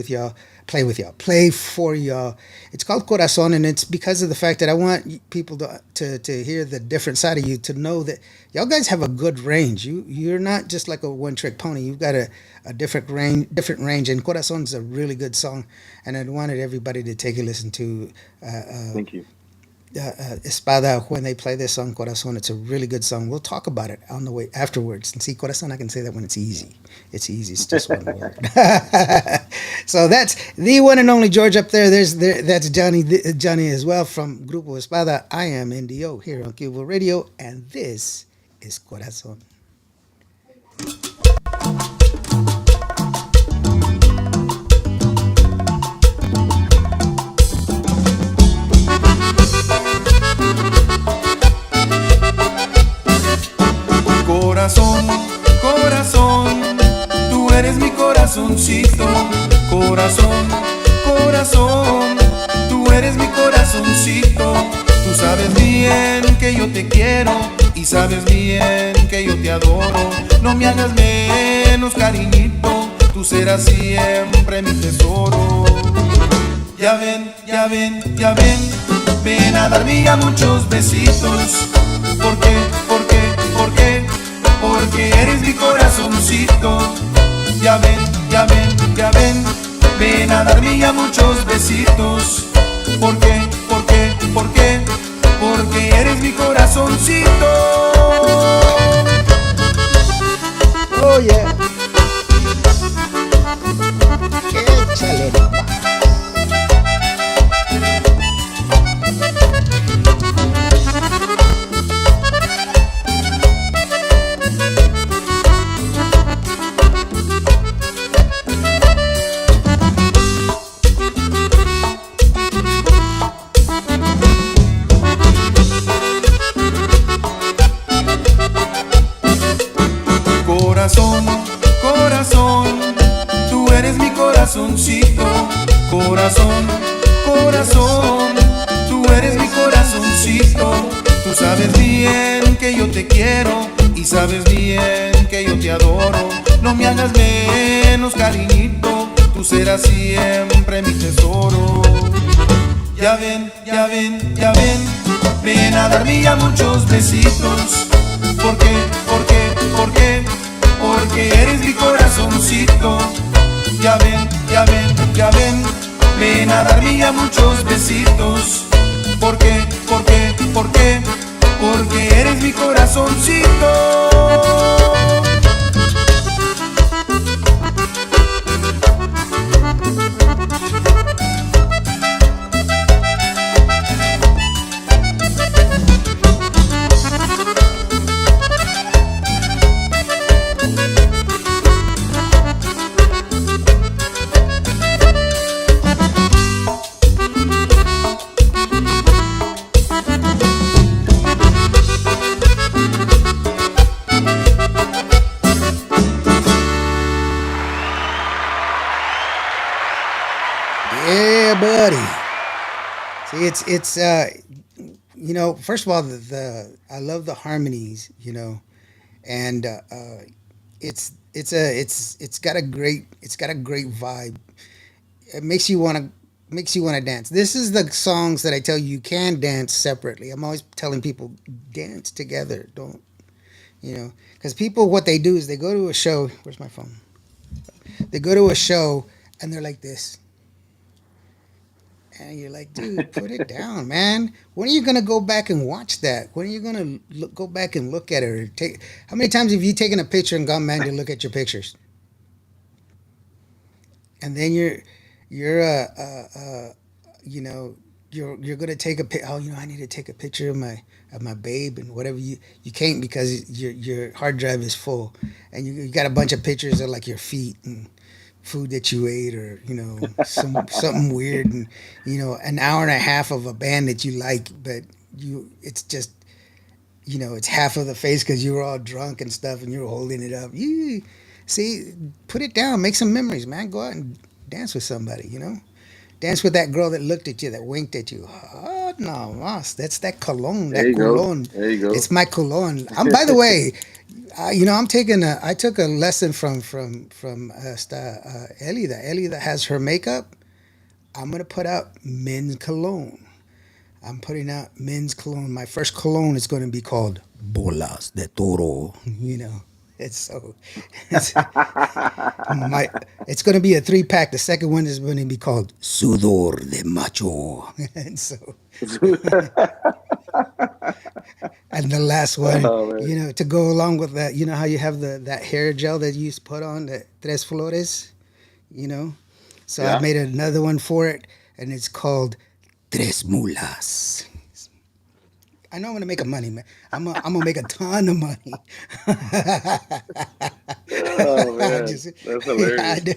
for y'all. It's called Corazon, and it's because of the fact that I want people to hear the different side of you, to know that y'all guys have a good range. You're not just like a one trick pony. You've got a different range, and Corazon's a really good song, and I wanted everybody to take a listen to Thank you. Espada when they play this song Corazon. It's a really good song. We'll talk about it on the way afterwards. And see, Corazon, I can say that when it's easy. It's easy. It's just one word. So that's the one and only George up there. That's Johnny as well from Grupo Espada. I am NDO here on Cuba Radio, and this is Corazon. Corazón, corazón, tú eres mi corazoncito. Corazón, corazón, tú eres mi corazoncito. Tú sabes bien que yo te quiero y sabes bien que yo te adoro. No me hagas menos, cariñito, tú serás siempre mi tesoro. Ya ven, ya ven, ya ven, ven a darme ya muchos besitos. ¿Por qué? ¿Por qué? ¿Por qué? Porque eres mi corazoncito. Ya ven, ya ven, ya ven, ven a darme ya muchos besitos. ¿Por qué? ¿Por qué? ¿Por qué? Porque eres mi corazoncito. Oh, yeah. Échale nomás. Corazón, corazón, tú eres mi corazoncito. Corazón, corazón, tú eres mi corazoncito. Tú sabes bien que yo te quiero y sabes bien que yo te adoro. No me hagas menos, cariñito, tú serás siempre mi tesoro. Ya ven, ya ven, ya ven, ven a darme ya muchos besitos. ¿Por qué? ¿Por qué? ¿Por qué? Porque eres mi corazoncito. Ya ven, ya ven, ya ven, ven a darme ya muchos besitos. ¿Por qué? ¿Por qué? ¿Por qué? Porque eres mi corazoncito. Yeah, buddy. See, first of all, the I love the harmonies, and it's got a great vibe. It makes you want to dance. This is the songs that I tell you you can dance separately. I'm always telling people dance together. Don't because people what they do is they go to a show. Where's my phone? They go to a show and they're like this. And you're like, dude, put it down, man. When are you gonna go back and watch that? When are you gonna go back and look at it? Or how many times have you taken a picture and gone, man, to look at your pictures? And then you're you know, you're gonna take a pic. Oh, I need to take a picture of my babe and whatever you can't because your hard drive is full, and you got a bunch of pictures of like your feet and food that you ate or something weird and an hour and a half of a band that you like but it's just it's half of the face because you were all drunk and stuff and you were holding it up. You see, put it down, make some memories, man. Go out and dance with somebody, dance with that girl that looked at you, that winked at you. Oh no, Ross, that's that cologne, There that you go. cologne. There you go. It's my cologne. By the way, I took a lesson from Ellie, that has her makeup. I'm gonna put out men's cologne. I'm putting out men's cologne. My first cologne is going to be called Bolas de Toro. It's so it's my it's going to be a 3-pack. The second one is going to be called Sudor de Macho, and so and the last one, Oh man. to go along with that, how you have that hair gel that you used to put on, the Tres Flores, you know. So I Yeah. made another one for it, and it's called Tres Mulas. I know I'm gonna make a money, man. I'm gonna make a ton of money. Oh I man, just, that's I hilarious. do.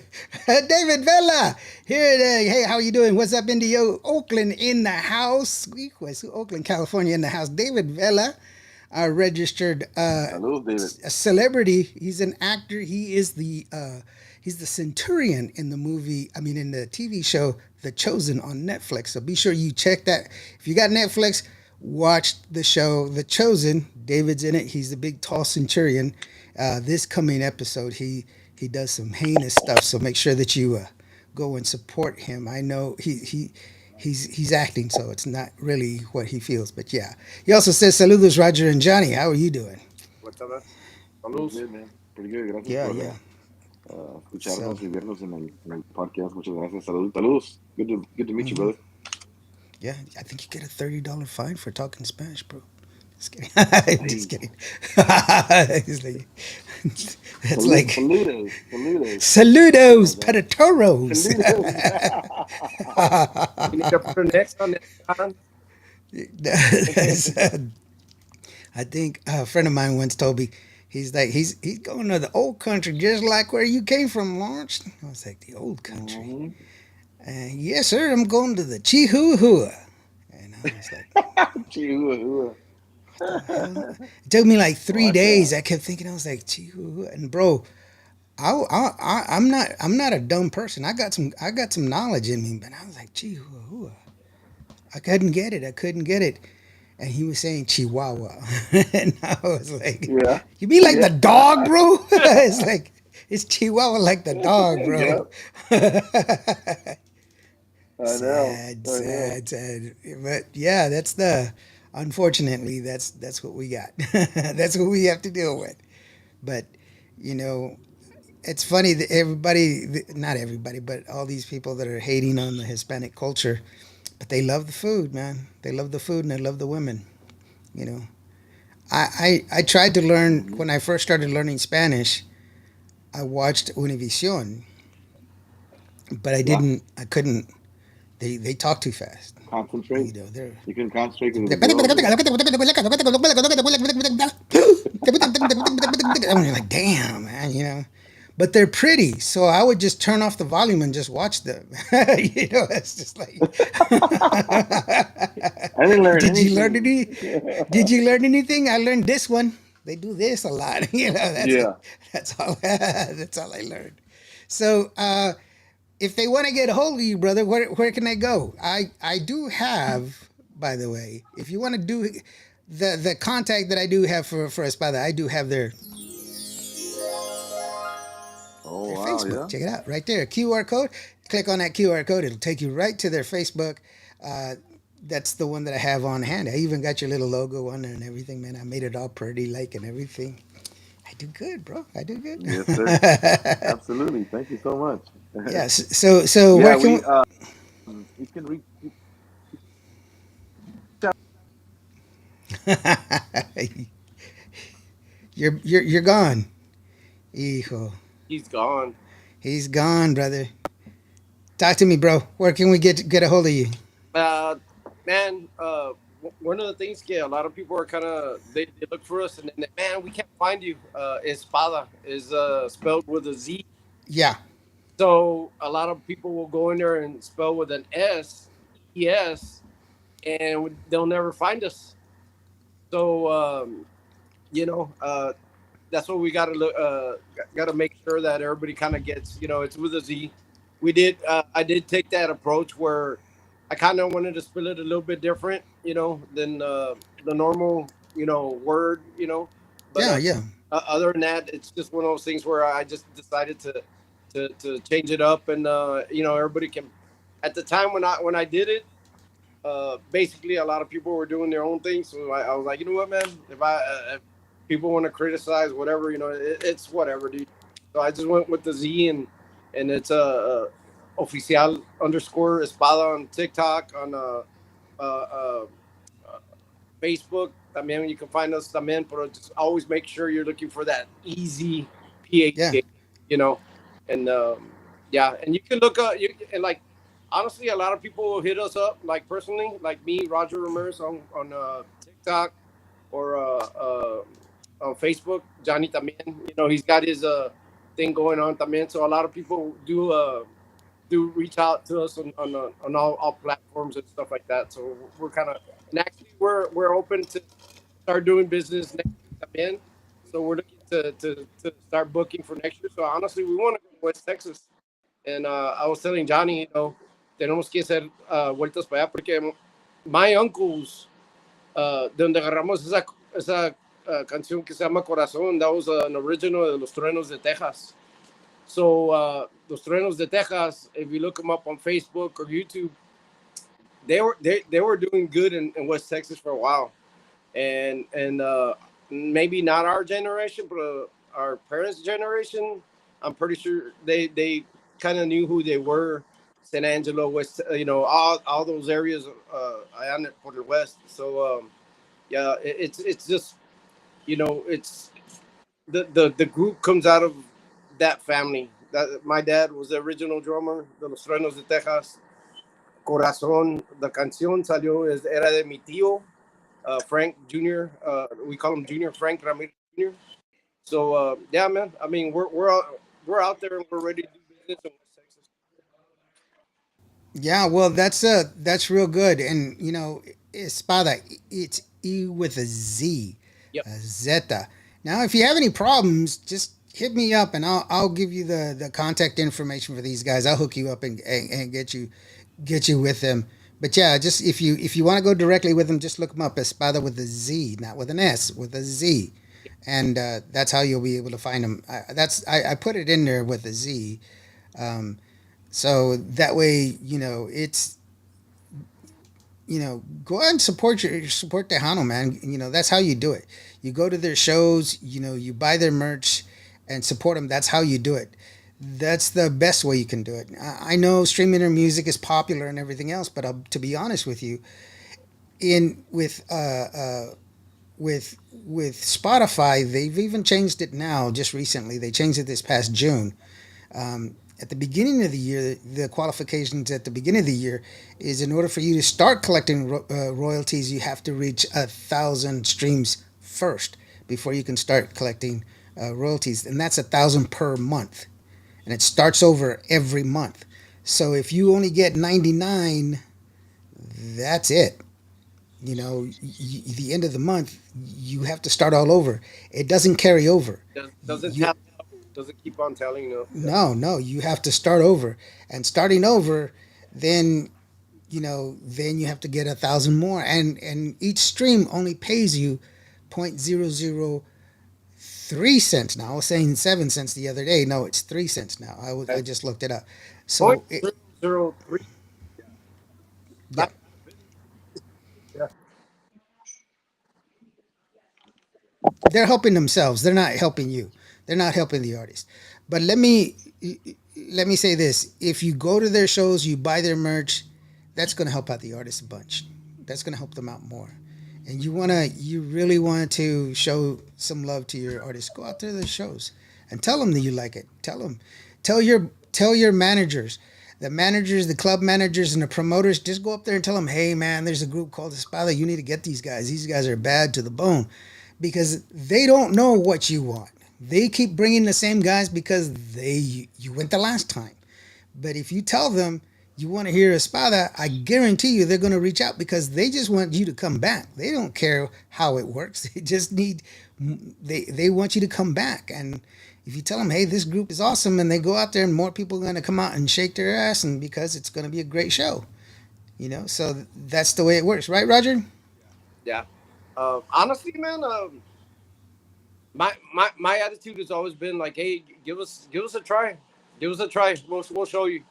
David Vela here. Hey, how you doing? What's up, Indio? Oakland in the house. Oakland, California in the house. David Vela. a registered Saludos, David. a celebrity. He's an actor. He's the centurion in the movie. I mean, in the TV show The Chosen on Netflix. So be sure you check that. If you got Netflix, watch the show The Chosen. David's in it. He's the big tall centurion. This coming episode, he does some heinous stuff. So make sure that you go and support him. I know he's acting, so it's not really what he feels. But yeah, he also says saludos, Roger and Johnny. How are you doing? What's up, man? Pretty Saludos. good, man. Pretty good. Gracias Yeah, por yeah. So escucharnos y vernos en el podcast. Muchas gracias. Saludos. Saludos. Good to meet you, mhm. brother. Yeah, I think you get a $30 fine for talking Spanish, bro. Just kidding. Just Hey, kidding. It's like, that's like saludos. Saludos. Something saludos, like that. pedatoros. Saludos. You need to put an X on it, John. That's, I think a friend of mine once told me, he's like, he's going to the old country just like where you came from, Lawrence. I was like, the old country. Mhm. Yes, sir, I'm going to the Chihuahua. And I was like, Chihuahua. what the hell? It took me like 3 days. Watcha. I kept thinking, I was like, Chihuahua. And bro, I'm not a dumb person. I got some knowledge in me, but I was like, Chihuahua. I couldn't get it. I couldn't get it. And he was saying Chihuahua. And I was like, Yeah. you mean like Yeah. the dog, bro? It's like, it's Chihuahua like the dog, bro. Yep. I know. Sad, I know. sad, sad. But yeah, unfortunately, that's what we got. That's what we have to deal with. But, you know, it's funny that not everybody, but all these people that are hating on the Hispanic culture, but they love the food, man. They love the food and they love the women, you know. I tried to learn, Hmm. when I first started learning Spanish, I watched Univision, but Yeah. I couldn't, they talk too fast. Concentrate. You know, they're You can concentrate because of the I'm girls. Or... like, damn, man, you know. But they're pretty, so I would just turn off the volume and just watch them. You know, it's just like, I didn't learn did you learn anything. any? Did you learn anything? I learned this one. They do this a lot. You know, Yeah. that's all. That's all I learned. So, if they want to get a hold of you, brother, where can they go? I do have, by the way, if you want to do the contact that I do have for Espada, I do have Oh their wow. Facebook. Yeah. Check it out right there, QR code. Click on that QR code; it'll take you right to their Facebook. Uh, that's the one that I have on hand. I even got your little logo on there and everything, man. I made it all pretty, like, and everything. I do good, bro. I do good. Yes, sir. Absolutely. Thank you so much. Yes. So Yeah. where can You can reach we? You're gone. Hijo. He's gone. He's gone, brother. Talk to me, bro. Where can we get a hold of you? Uh, man, one of the things, yeah, a lot of people are kind of they look for us and then, man, we can't find you. Espada is spelled with a Z, Yeah, so a lot of people will go in there and spell with an S, ES, and they'll never find us. So you know, that's what we got to look. Got to make sure that everybody kind of gets. You know, it's with a Z. We did. I did take that approach where I kind of wanted to spell it a little bit different. You know, than the normal. You know, word. You know, but yeah, yeah, other than that, it's just one of those things where I just decided to change it up, and you know, everybody can. At the time when I did it, basically a lot of people were doing their own thing. So I was like, you know what, man, if people want to criticize whatever, you know, it's whatever, dude. So I just went with the Z, and it's oficial underscore espada on TikTok, on uh, Facebook. I mean, you can find us también, but just always make sure you're looking for that easy yeah, PH, you know, and yeah, and you can look up, and like, honestly, a lot of people will hit us up, like personally, like me, Roger Ramirez on TikTok or on Facebook. Johnny también, you know, he's got his thing going on también. So a lot of people do reach out to us on all platforms and stuff like that. So we're kind of, and actually we're open to start doing business next year también. So we're looking to start booking for next year. So honestly, we want to go to West Texas. And I was telling Johnny, tenemos que hacer vueltas para allá porque my uncles, de donde agarramos esa canción que se llama Corazón, that was an original de Los Truenos de Texas. So Los Truenos de Texas, if you look them up on Facebook or YouTube, they were doing good in West Texas for a while, and maybe not our generation, but our parents' generation. I'm pretty sure they kind of knew who they were. San Angelo, West, all those areas, allá por el West. So yeah, it's just it's the group comes out of that family. That my dad was the original drummer de Los Truenos de Texas. Corazón, the canción salió era de mi tío, Frank Jr. We call him Junior, Frank Ramirez Jr. So yeah, man. I mean, we're out there and we're ready to do business in West Texas. Yeah, well, that's real good, and Espada, it's E with a Z, Yep. Zeta. Now, if you have any problems, just hit me up, and I'll give you the contact information for these guys. I'll hook you up and get you with them. But yeah, just if you want to go directly with them, just look them up. Espada with a Z, not with an S, with a Z, and that's how you'll be able to find them. I put it in there with a Z. Um, so that way, it's go ahead and support Tejano, man. That's how you do it. You go to their shows, you buy their merch and support them. That's how you do it. That's the best way you can do it. I know streaming their music is popular and everything else, but to be honest with you, in with Spotify, they've even changed it now. Just recently, they changed it this past June. At the beginning of the year, the qualifications at the beginning of the year is in order for you to start collecting royalties, you have to reach 1,000 streams first before you can start collecting royalties, and that's 1,000 per month, and it starts over every month. So if you only get 99, that's it. The end of the month, you have to start all over. It doesn't carry over. Doesn't You, tell, doesn't keep on telling you. no, you have to start over, and starting over, then then you have to get 1,000 more, and each stream only pays you 0.003 cents now. I was saying 7 cents the other day. No, it's 3 cents now. I just looked it up. Point So zero zero three. yeah, Not, yeah. they're helping themselves. They're not helping you. They're not helping the artist. But let me say this: if you go to their shows, you buy their merch, that's going to help out the artist a bunch. That's going to help them out more. And you really want to show some love to your artists. Go out to their shows and tell them that you like it. Tell your managers, the club managers, and the promoters. Just go up there and tell them, hey man, there's a group called Espada. You need to get these guys. These guys are bad to the bone, because they don't know what you want. They keep bringing the same guys because you went the last time. But if you tell them you want to hear Espada, I guarantee you they're going to reach out because they just want you to come back. They don't care how it works. They want you to come back. And if you tell them, hey, this group is awesome, and they go out there and more people are going to come out and shake their ass, and because it's going to be a great show. So that's the way it works, right, Roger? Yeah. Honestly, man, my attitude has always been like, hey, give us a try, give us a try. We'll show you.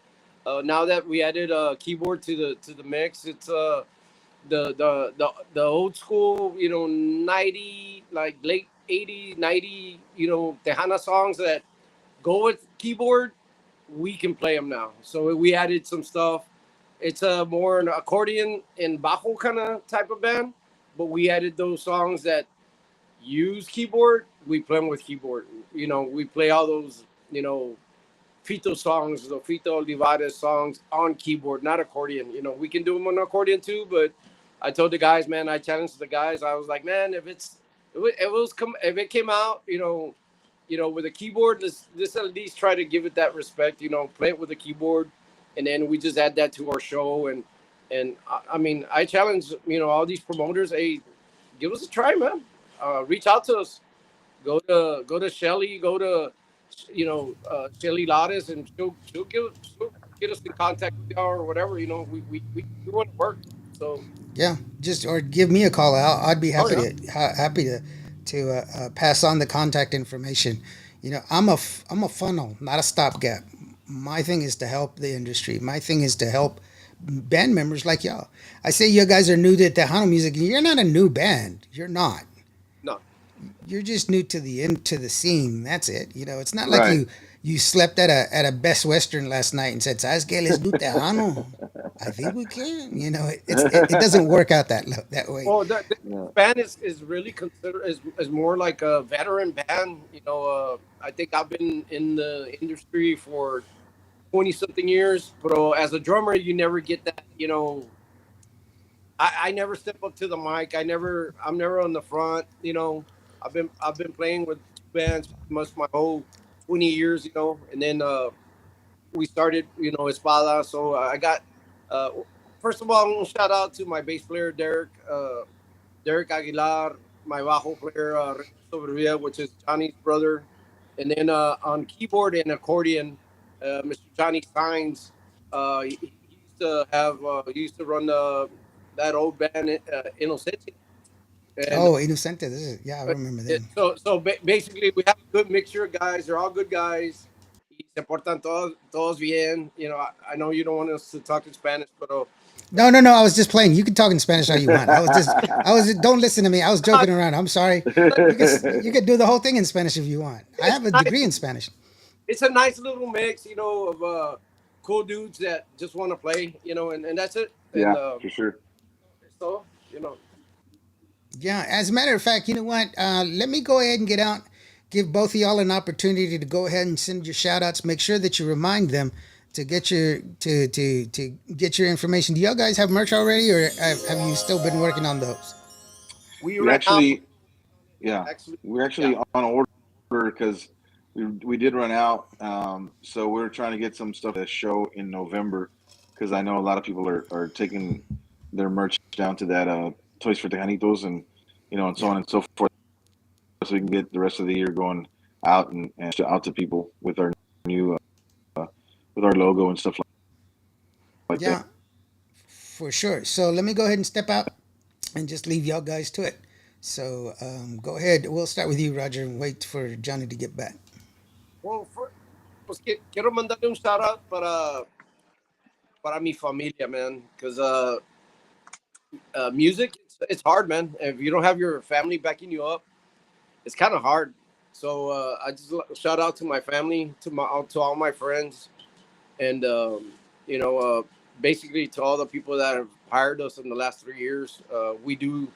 Now that we added a keyboard to the mix, it's the old school, 90, like late 80, 90, Tejana songs that go with keyboard. We can play them now. So we added some stuff. It's a more an accordion and bajo kind of type of band, but we added those songs that use keyboard. We play them with keyboard. We play all those, Fito songs, the Fito Olivares songs on keyboard, not accordion. We can do them on accordion too, but I told the guys, man, I challenged the guys. I was like, man, if it came out, with a keyboard, let's at least try to give it that respect. Play it with a keyboard, and then we just add that to our show. And I mean, I challenge all these promoters. Hey, give us a try, man. Reach out to us. Go to Shelly. Go to Shelly Lattes, and she'll get us in contact with y'all or whatever. We want to work. So Yeah, just or give me a call. I'd be oh happy yeah, to pass on the contact information. I'm a funnel, not a stopgap. My thing is to help the industry. My thing is to help band members like y'all. I say you guys are new to Tejano music. You're not a new band. You're not. no, You're just new to the scene. That's it. It's not like Right. you slept at a Best Western last night and said, "Sabes qué? Let's do Tejano." I think we can. It doesn't work out that way. well, the Yeah. band is really considered is more like a veteran band. I think I've been in the industry for 20 something years, but as a drummer, you never get that. I never step up to the mic. I'm never on the front. I've been playing with two bands pretty much my whole 20 years. And then we started, Ezpada. So I got, uh, first of all, I'm gonna shout out to my bass player Derek Aguilar, my bajo player Reyes Sobrevilla, which is Johnny's brother, and then on keyboard and accordion, Mr. Johnny Signs. He used to he used to run that old band Inocencia, and Oh, Inocente. Yeah, I remember them. basically we have a good mixture of guys. They're all good guys. Y se portan todos bien. I know you don't want us to talk in Spanish, but No, no, no. I was just playing. You can talk in Spanish all you want. I was. Don't listen to me. I was joking around. I'm sorry. You could do the whole thing in Spanish if you want. I it's have a nice. degree in Spanish. It's a nice little mix, of cool dudes that just want to play, and that's it. And Yeah, for sure. so, you know, Yeah. As a matter of fact, you know what? Let me go ahead and get out. Give both of y'all an opportunity to go ahead and send your shout outs. Make sure that you remind them to get your information. Do y'all guys have merch already, or have you still been working on those? we We ran out. actually, yeah, Actually, we're yeah. actually on order because we did run out. So we're trying to get some stuff at a show in November because I know a lot of people are taking their merch down to that Toys for Tejanitos and so Yeah. on and so forth, so we can get the rest of the year going out and out to people with our new with our logo and stuff like that. Yeah, for sure. So let me go ahead and step out and just leave y'all guys to it. So go ahead. We'll start with you, Roger, and wait for Johnny to get back. Well, pues quiero mandarle un shout out para mi familia, man, because music it's hard, man. If you don't have your family backing you up, it's kind of hard. So I just shout out to my family, to all my friends, and basically to all the people that have hired us in the last 3 years. We do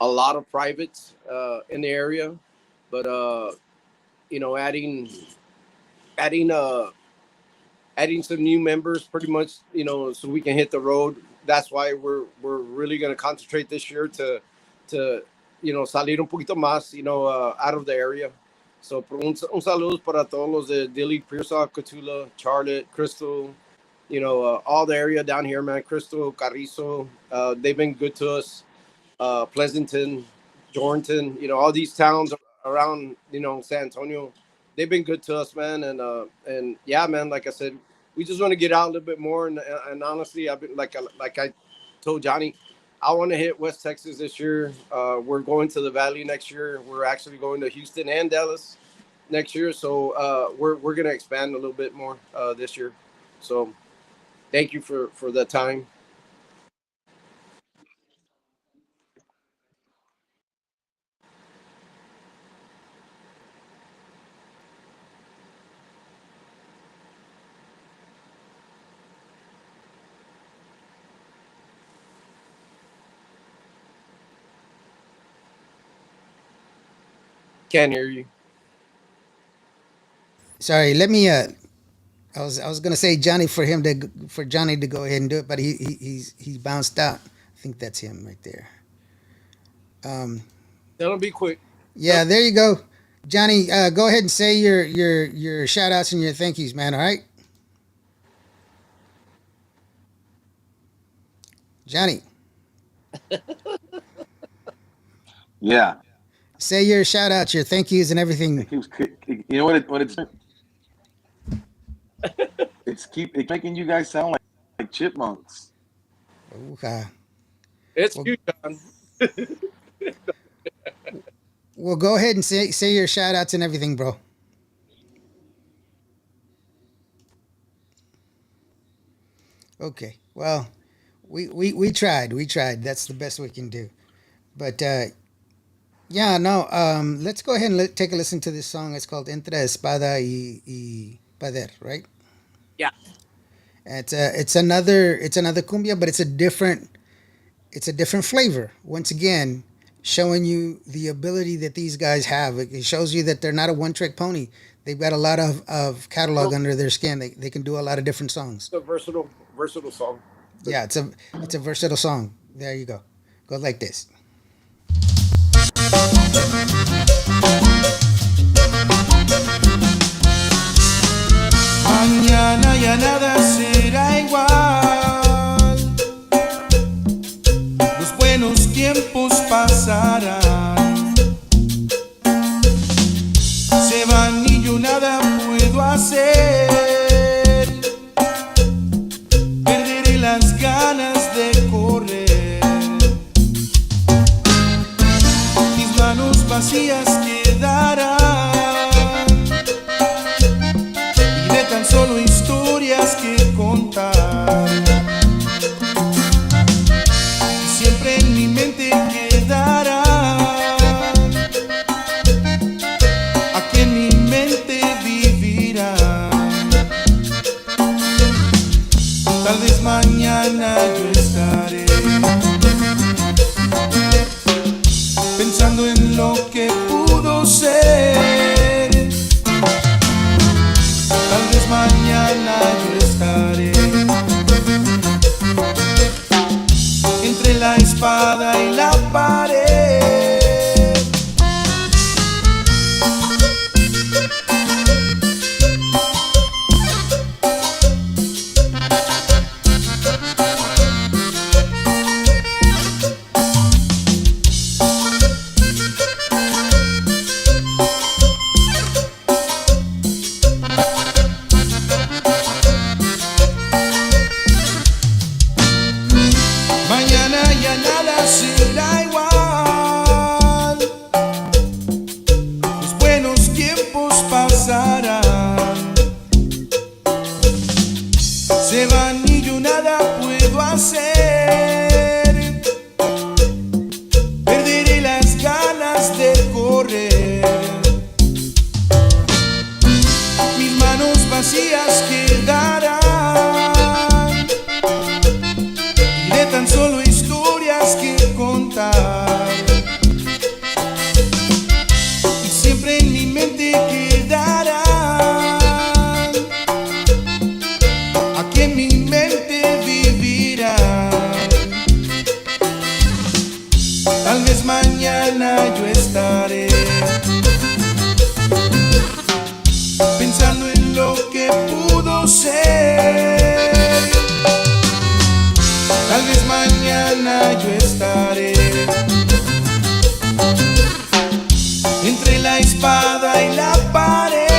a lot of privates in the area, but adding adding some new members, pretty much, so we can hit the road. That's why we're really going to concentrate this year to salir un poquito más, out of the area. So un saludos para todos los de Dilly, Pearsall, Cotulla, Charlotte, Crystal, all the area down here, man. Crystal, Carrizo, they've been good to us. Pleasanton, Jordanton, all these towns around, San Antonio, they've been good to us, man. And yeah, man, like I said, we just want to get out a little bit more. And honestly, I've been like I told Johnny, I want to hit West Texas this year. We're going to the Valley next year. We're actually going to Houston and Dallas next year. So we're gonna expand a little bit more this year. So thank you for that time. Can't hear you. Sorry. Let me. I was gonna say Johnny for Johnny to go ahead and do it, but he's bounced out. I think that's him right there. Um, That'll be quick. yeah, there you go, Johnny. Go ahead and say your shout outs and your thank yous, man. All right, Johnny. Yeah, Say your shout outs, your thank yous, and everything. it keeps. You know what it's it keeps making you guys sound like chipmunks. Okay. It's Well, you, John. well, go ahead and say your shout outs and everything, bro. Okay. Well, we tried. We tried. That's the best we can do. But yeah, no. Let's go ahead and take a listen to this song. It's called Entre Espada y Poder, right? Yeah. It's another cumbia, but it's a different flavor. Once again, showing you the ability that these guys have. It shows you that they're not a one trick pony. They've got a lot of catalog Well, under their skin. They can do a lot of different songs. it's a versatile song. Yeah, it's a versatile song. There you go. Go like this. Mañana ya nada será igual. Los buenos tiempos pasarán. Se van y yo nada puedo hacer. Perderé las ganas de correr. Mis manos vacías quedarán. Y de tan solo historias que contar. Y siempre en mi mente quedará. Aquí en mi mente vivirá. Tal vez mañana yo estaré pensando en lo que pudo ser. Tal vez mañana yo estaré entre la espada y la pared. Mañana ya nada será igual. Los buenos tiempos pasarán. Se van y yo nada puedo hacer. Perderé las ganas de correr. Mis manos vacías quedarán. Y de tan solo historias que contar. Y siempre en mi mente quedarán. Aquí en mi mente vivirán. Tal vez mañana yo estaré pensando en lo que pudo ser. Tal vez mañana yo estaré entre la espada y la pared.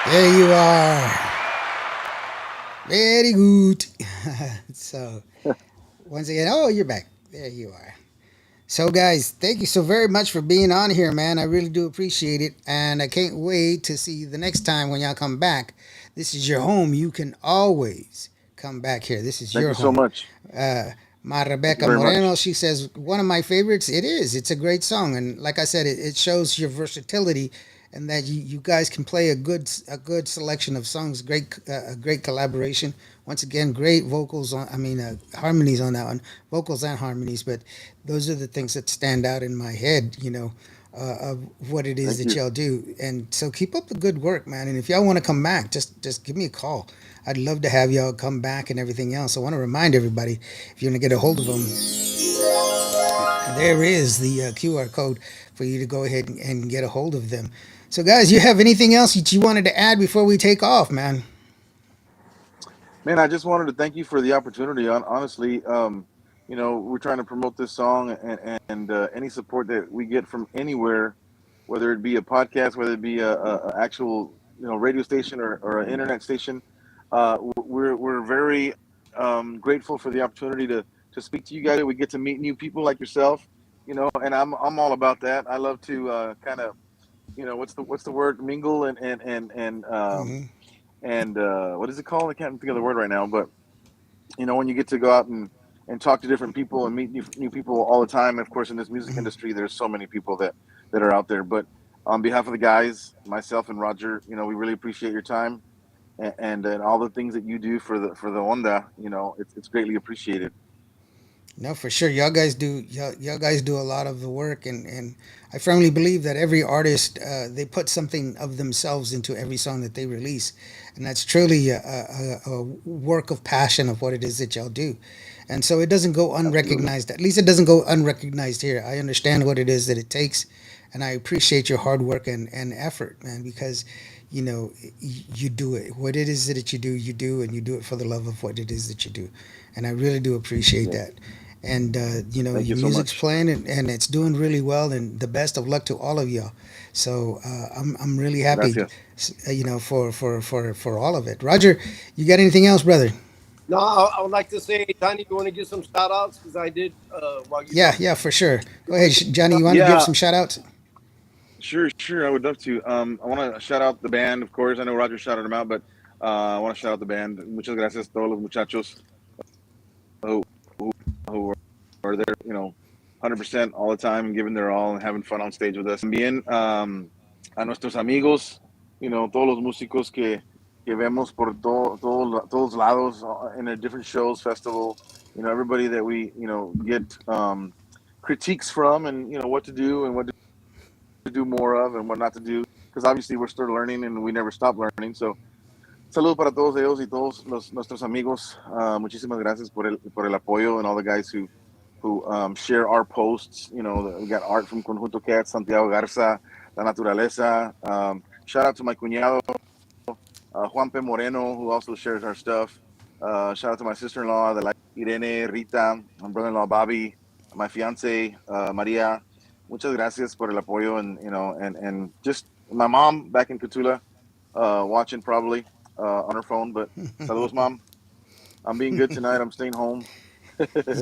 There you are. Very good. So once again, oh, you're back. There you are. So, guys, thank you so very much for being on here, man. I really do appreciate it. And I can't wait to see you the next time when y'all come back. This is your home. You can always come back here. This is Thank your you so home. much. My Thank you Rebecca very Moreno, much. she says, one of my favorites. It is. It's a great song. And like I said, it shows your versatility and that you guys can play a good selection of songs. A great collaboration. Once again, great vocals on. I mean, harmonies on that one, vocals and harmonies. But those are the things that stand out in my head. Of what it is Thank that you. y'all do. And so keep up the good work, man. And if y'all want to come back, just give me a call. I'd love to have y'all come back and everything else. I want to remind everybody, if you want to get a hold of them, there is the QR code for you to go ahead and get a hold of them. So, guys, you have anything else that you wanted to add before we take off, man? Man, I just wanted to thank you for the opportunity. Honestly, we're trying to promote this song, and any support that we get from anywhere, whether it be a podcast, whether it be a actual radio station or an internet station, we're very grateful for the opportunity to speak to you guys. We get to meet new people like yourself, and I'm all about that. I love to kind of what's the word, mingle Hmm. and what is it called? I can't think of the word right now, but when you get to go out and talk to different people and meet new people all the time. Of course, in this music Hmm. industry, there's so many people that are out there. But on behalf of the guys, myself and Roger, we really appreciate your time and all the things that you do for the Onda. It's greatly appreciated. No, for sure. Y'all guys do a lot of the work, and I firmly believe that every artist they put something of themselves into every song that they release, and that's truly a work of passion of what it is that y'all do, and so it doesn't go Absolutely. unrecognized. At least it doesn't go unrecognized here. I understand what it is that it takes, and I appreciate your hard work and effort, man, because you do it. What it is that you do, and you do it for the love of what it is that you do, and I really do appreciate Yes. that. And Thank you your so music's much. playing, and it's doing really well, and the best of luck to all of y'all. So I'm really happy, Gracias. for all of it. Roger, you got anything else, brother? No, I would like to say, Johnny, you want to give some shout outs? Because I did, while you're Yeah, talking, yeah, for sure. you Go want ahead, to give Johnny. some You shout want to give Yeah, some shout outs? sure. I would love to. I want to shout out the band, of course. I know Roger shouted them out, but I want to shout out the band. Muchas gracias, todos los muchachos who, who are there, 100% all the time and giving their all and having fun on stage with us. También a nuestros amigos, todos los músicos que vemos por todos lados in the different shows, festival, everybody that we, get critiques from and, what to do and what to do more of and what not to do. Because obviously we're still learning and we never stop learning. So, saludo para todos ellos y todos nuestros amigos. Muchísimas gracias por el apoyo and all the guys who share our posts. We got art from Conjunto Cat, Santiago Garza, La Naturaleza. Shout out to my cuñado, Juan P. Moreno, who also shares our stuff. Shout out to my sister-in-law, Irene, Rita, my brother-in-law, Bobby, my fiance, Maria. Muchas gracias por el apoyo and just my mom back in Catula, watching probably on her phone. But saludos, mom. I'm being good tonight. I'm staying home.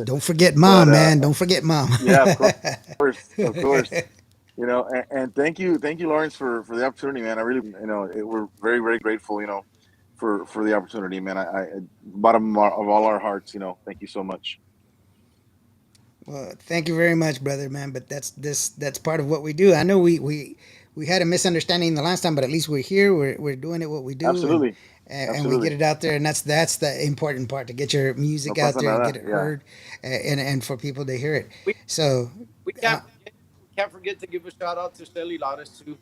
Don't forget But mom, man. Don't forget mom. yeah, of course. And thank you, Lawrence, for the opportunity, man. I really, we're very, very grateful, for the opportunity, man. I bottom of all our hearts, thank you so much. Well, thank you very much, brother, man. But that's part of what we do. I know we had a misunderstanding the last time, but at least we're here. We're doing it what we do, and Absolutely, and we get absolutely. it out there, and that's the important part, to get your No music out pasa there and get nada. it Yeah, heard, and for people to hear it. we So, we uh, can't forget to give a shout out to Shelly Lares too.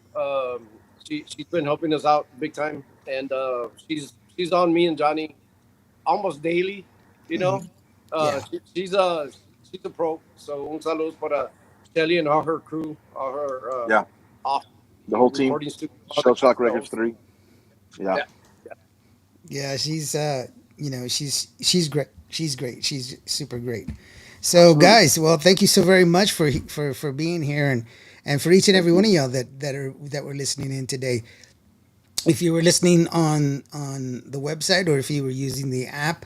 She's been helping us out big time, and she's on me and Johnny almost daily. You know, yeah, she's a pro. So un saludo para Shelly and all her crew, all her yeah. off The whole team, recording studio, all Shell that good Shock stuff. Records 3. Yeah, Yeah, yeah, she's great. She's great. She's super great. So, absolutely. guys, well, thank you so very much for being here, and for each and Thank every one you. of y'all that were listening in today. If you were listening on the website, or if you were using the app,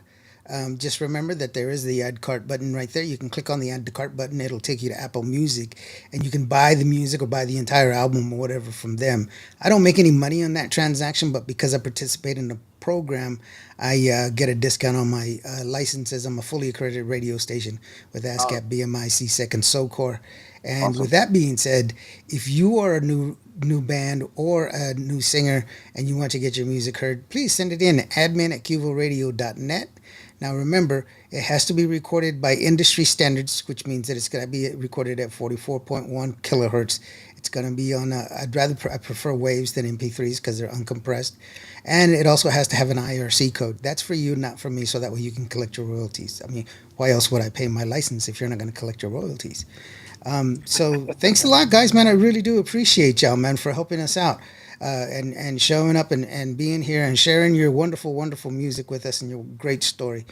just remember that there is the add cart button right there. You can click on the add to cart button. It'll take you to Apple Music, and you can buy the music or buy the entire album or whatever from them. I don't make any money on that transaction, but because I participate in the program, I get a discount on my licenses. I'm a fully accredited radio station with uh, ASCAP, BMI, CSEC, and SOCOR. And with Awesome. that being said, if you are a new new band or a new singer and you want to get your music heard, please send it in admin@cuvoradio.net. Now remember, it has to be recorded by industry standards, which means that it's going to be recorded at 44.1 kilohertz. It's going to be on I prefer waves than MP3s because they're uncompressed. And it also has to have an IRC code. That's for you, not for me, so that way you can collect your royalties. I mean, why else would I pay my license if you're not going to collect your royalties? So thanks a lot, guys, man. I really do appreciate y'all, man, for helping us out and showing up and being here and sharing your wonderful, wonderful music with us and your great story.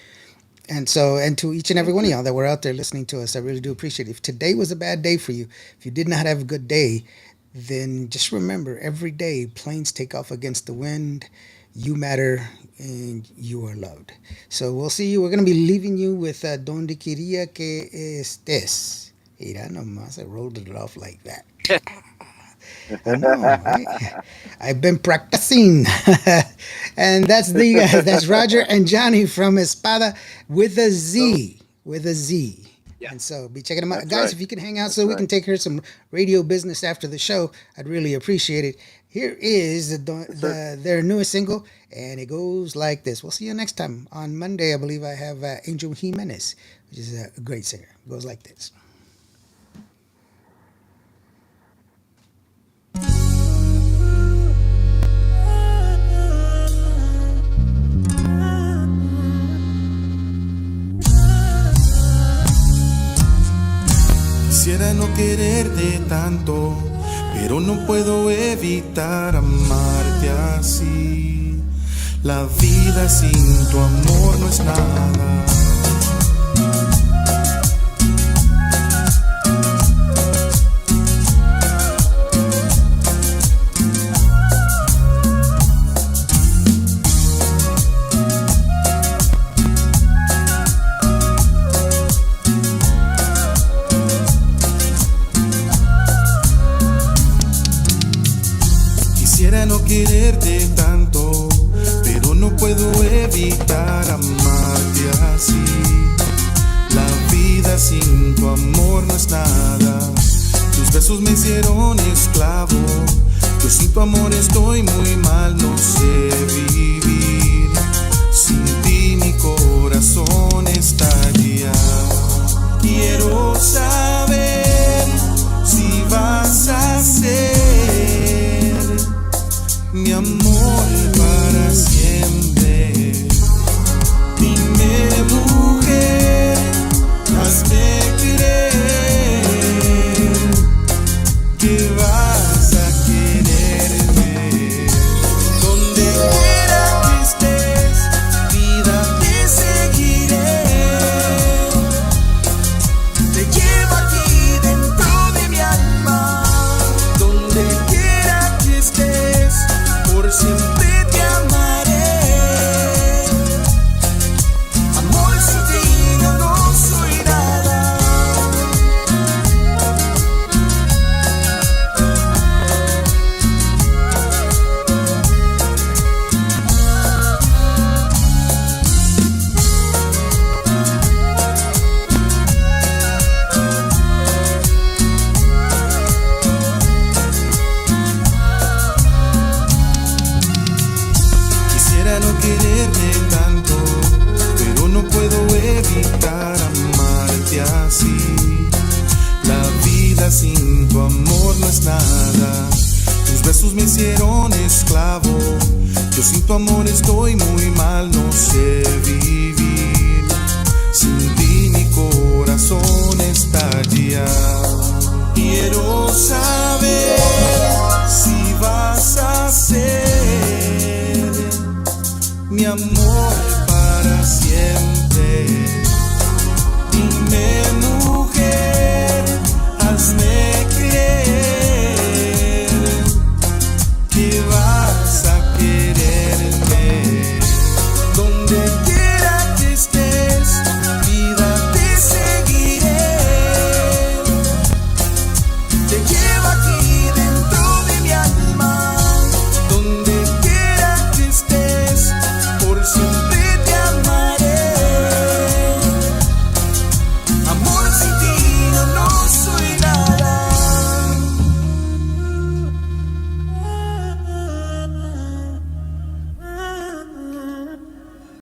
And so, and to each and every one of y'all that were out there listening to us, I really do appreciate it. If today was a bad day for you, if you did not have a good day, then just remember, every day planes take off against the wind. You matter and you are loved. So we'll see you. We're going to be leaving you with Donde Quería Que Estés. Mira nomás, I rolled it off like that. I know, right? I've been practicing. And that's Roger and Johnny from Ezpada with a Z. With a Z. Yeah. And so be checking them out. That's Guys, right. if you can hang out That's so we right. can take care of some radio business after the show, I'd really appreciate it. Here is their newest single, and it goes like this. We'll see you next time. On Monday, I believe I have Angel Jimenez, which is a great singer. It goes like this. Quisiera no quererte tanto, pero no puedo evitar amarte así. La vida sin tu amor no es nada. Quisiera no quererte tanto, pero no puedo evitar amarte así. La vida sin tu amor no es nada. Tus besos me hicieron esclavo. Yo sin tu amor estoy muy mal, no sé vivir. Sin ti mi corazón estalla. Quiero saber si vas a ser mi amor para siempre. Dime, mujer, hazme creer que vas a quererme. Donde quiera que estés, vida, te seguiré. Te llevo aquí dentro de mi alma. Donde quiera que estés, por siempre te amaré. Amor, sin ti yo no soy nada. Quisiera no quererte tanto, pero no puedo evitar amarte así. La vida sin tu amor no es nada. Tus besos me hicieron esclavo. Yo sin tu amor estoy muy mal, no sé vivir. Sin ti mi corazón estalla. Quiero saber si vas a ser mi amor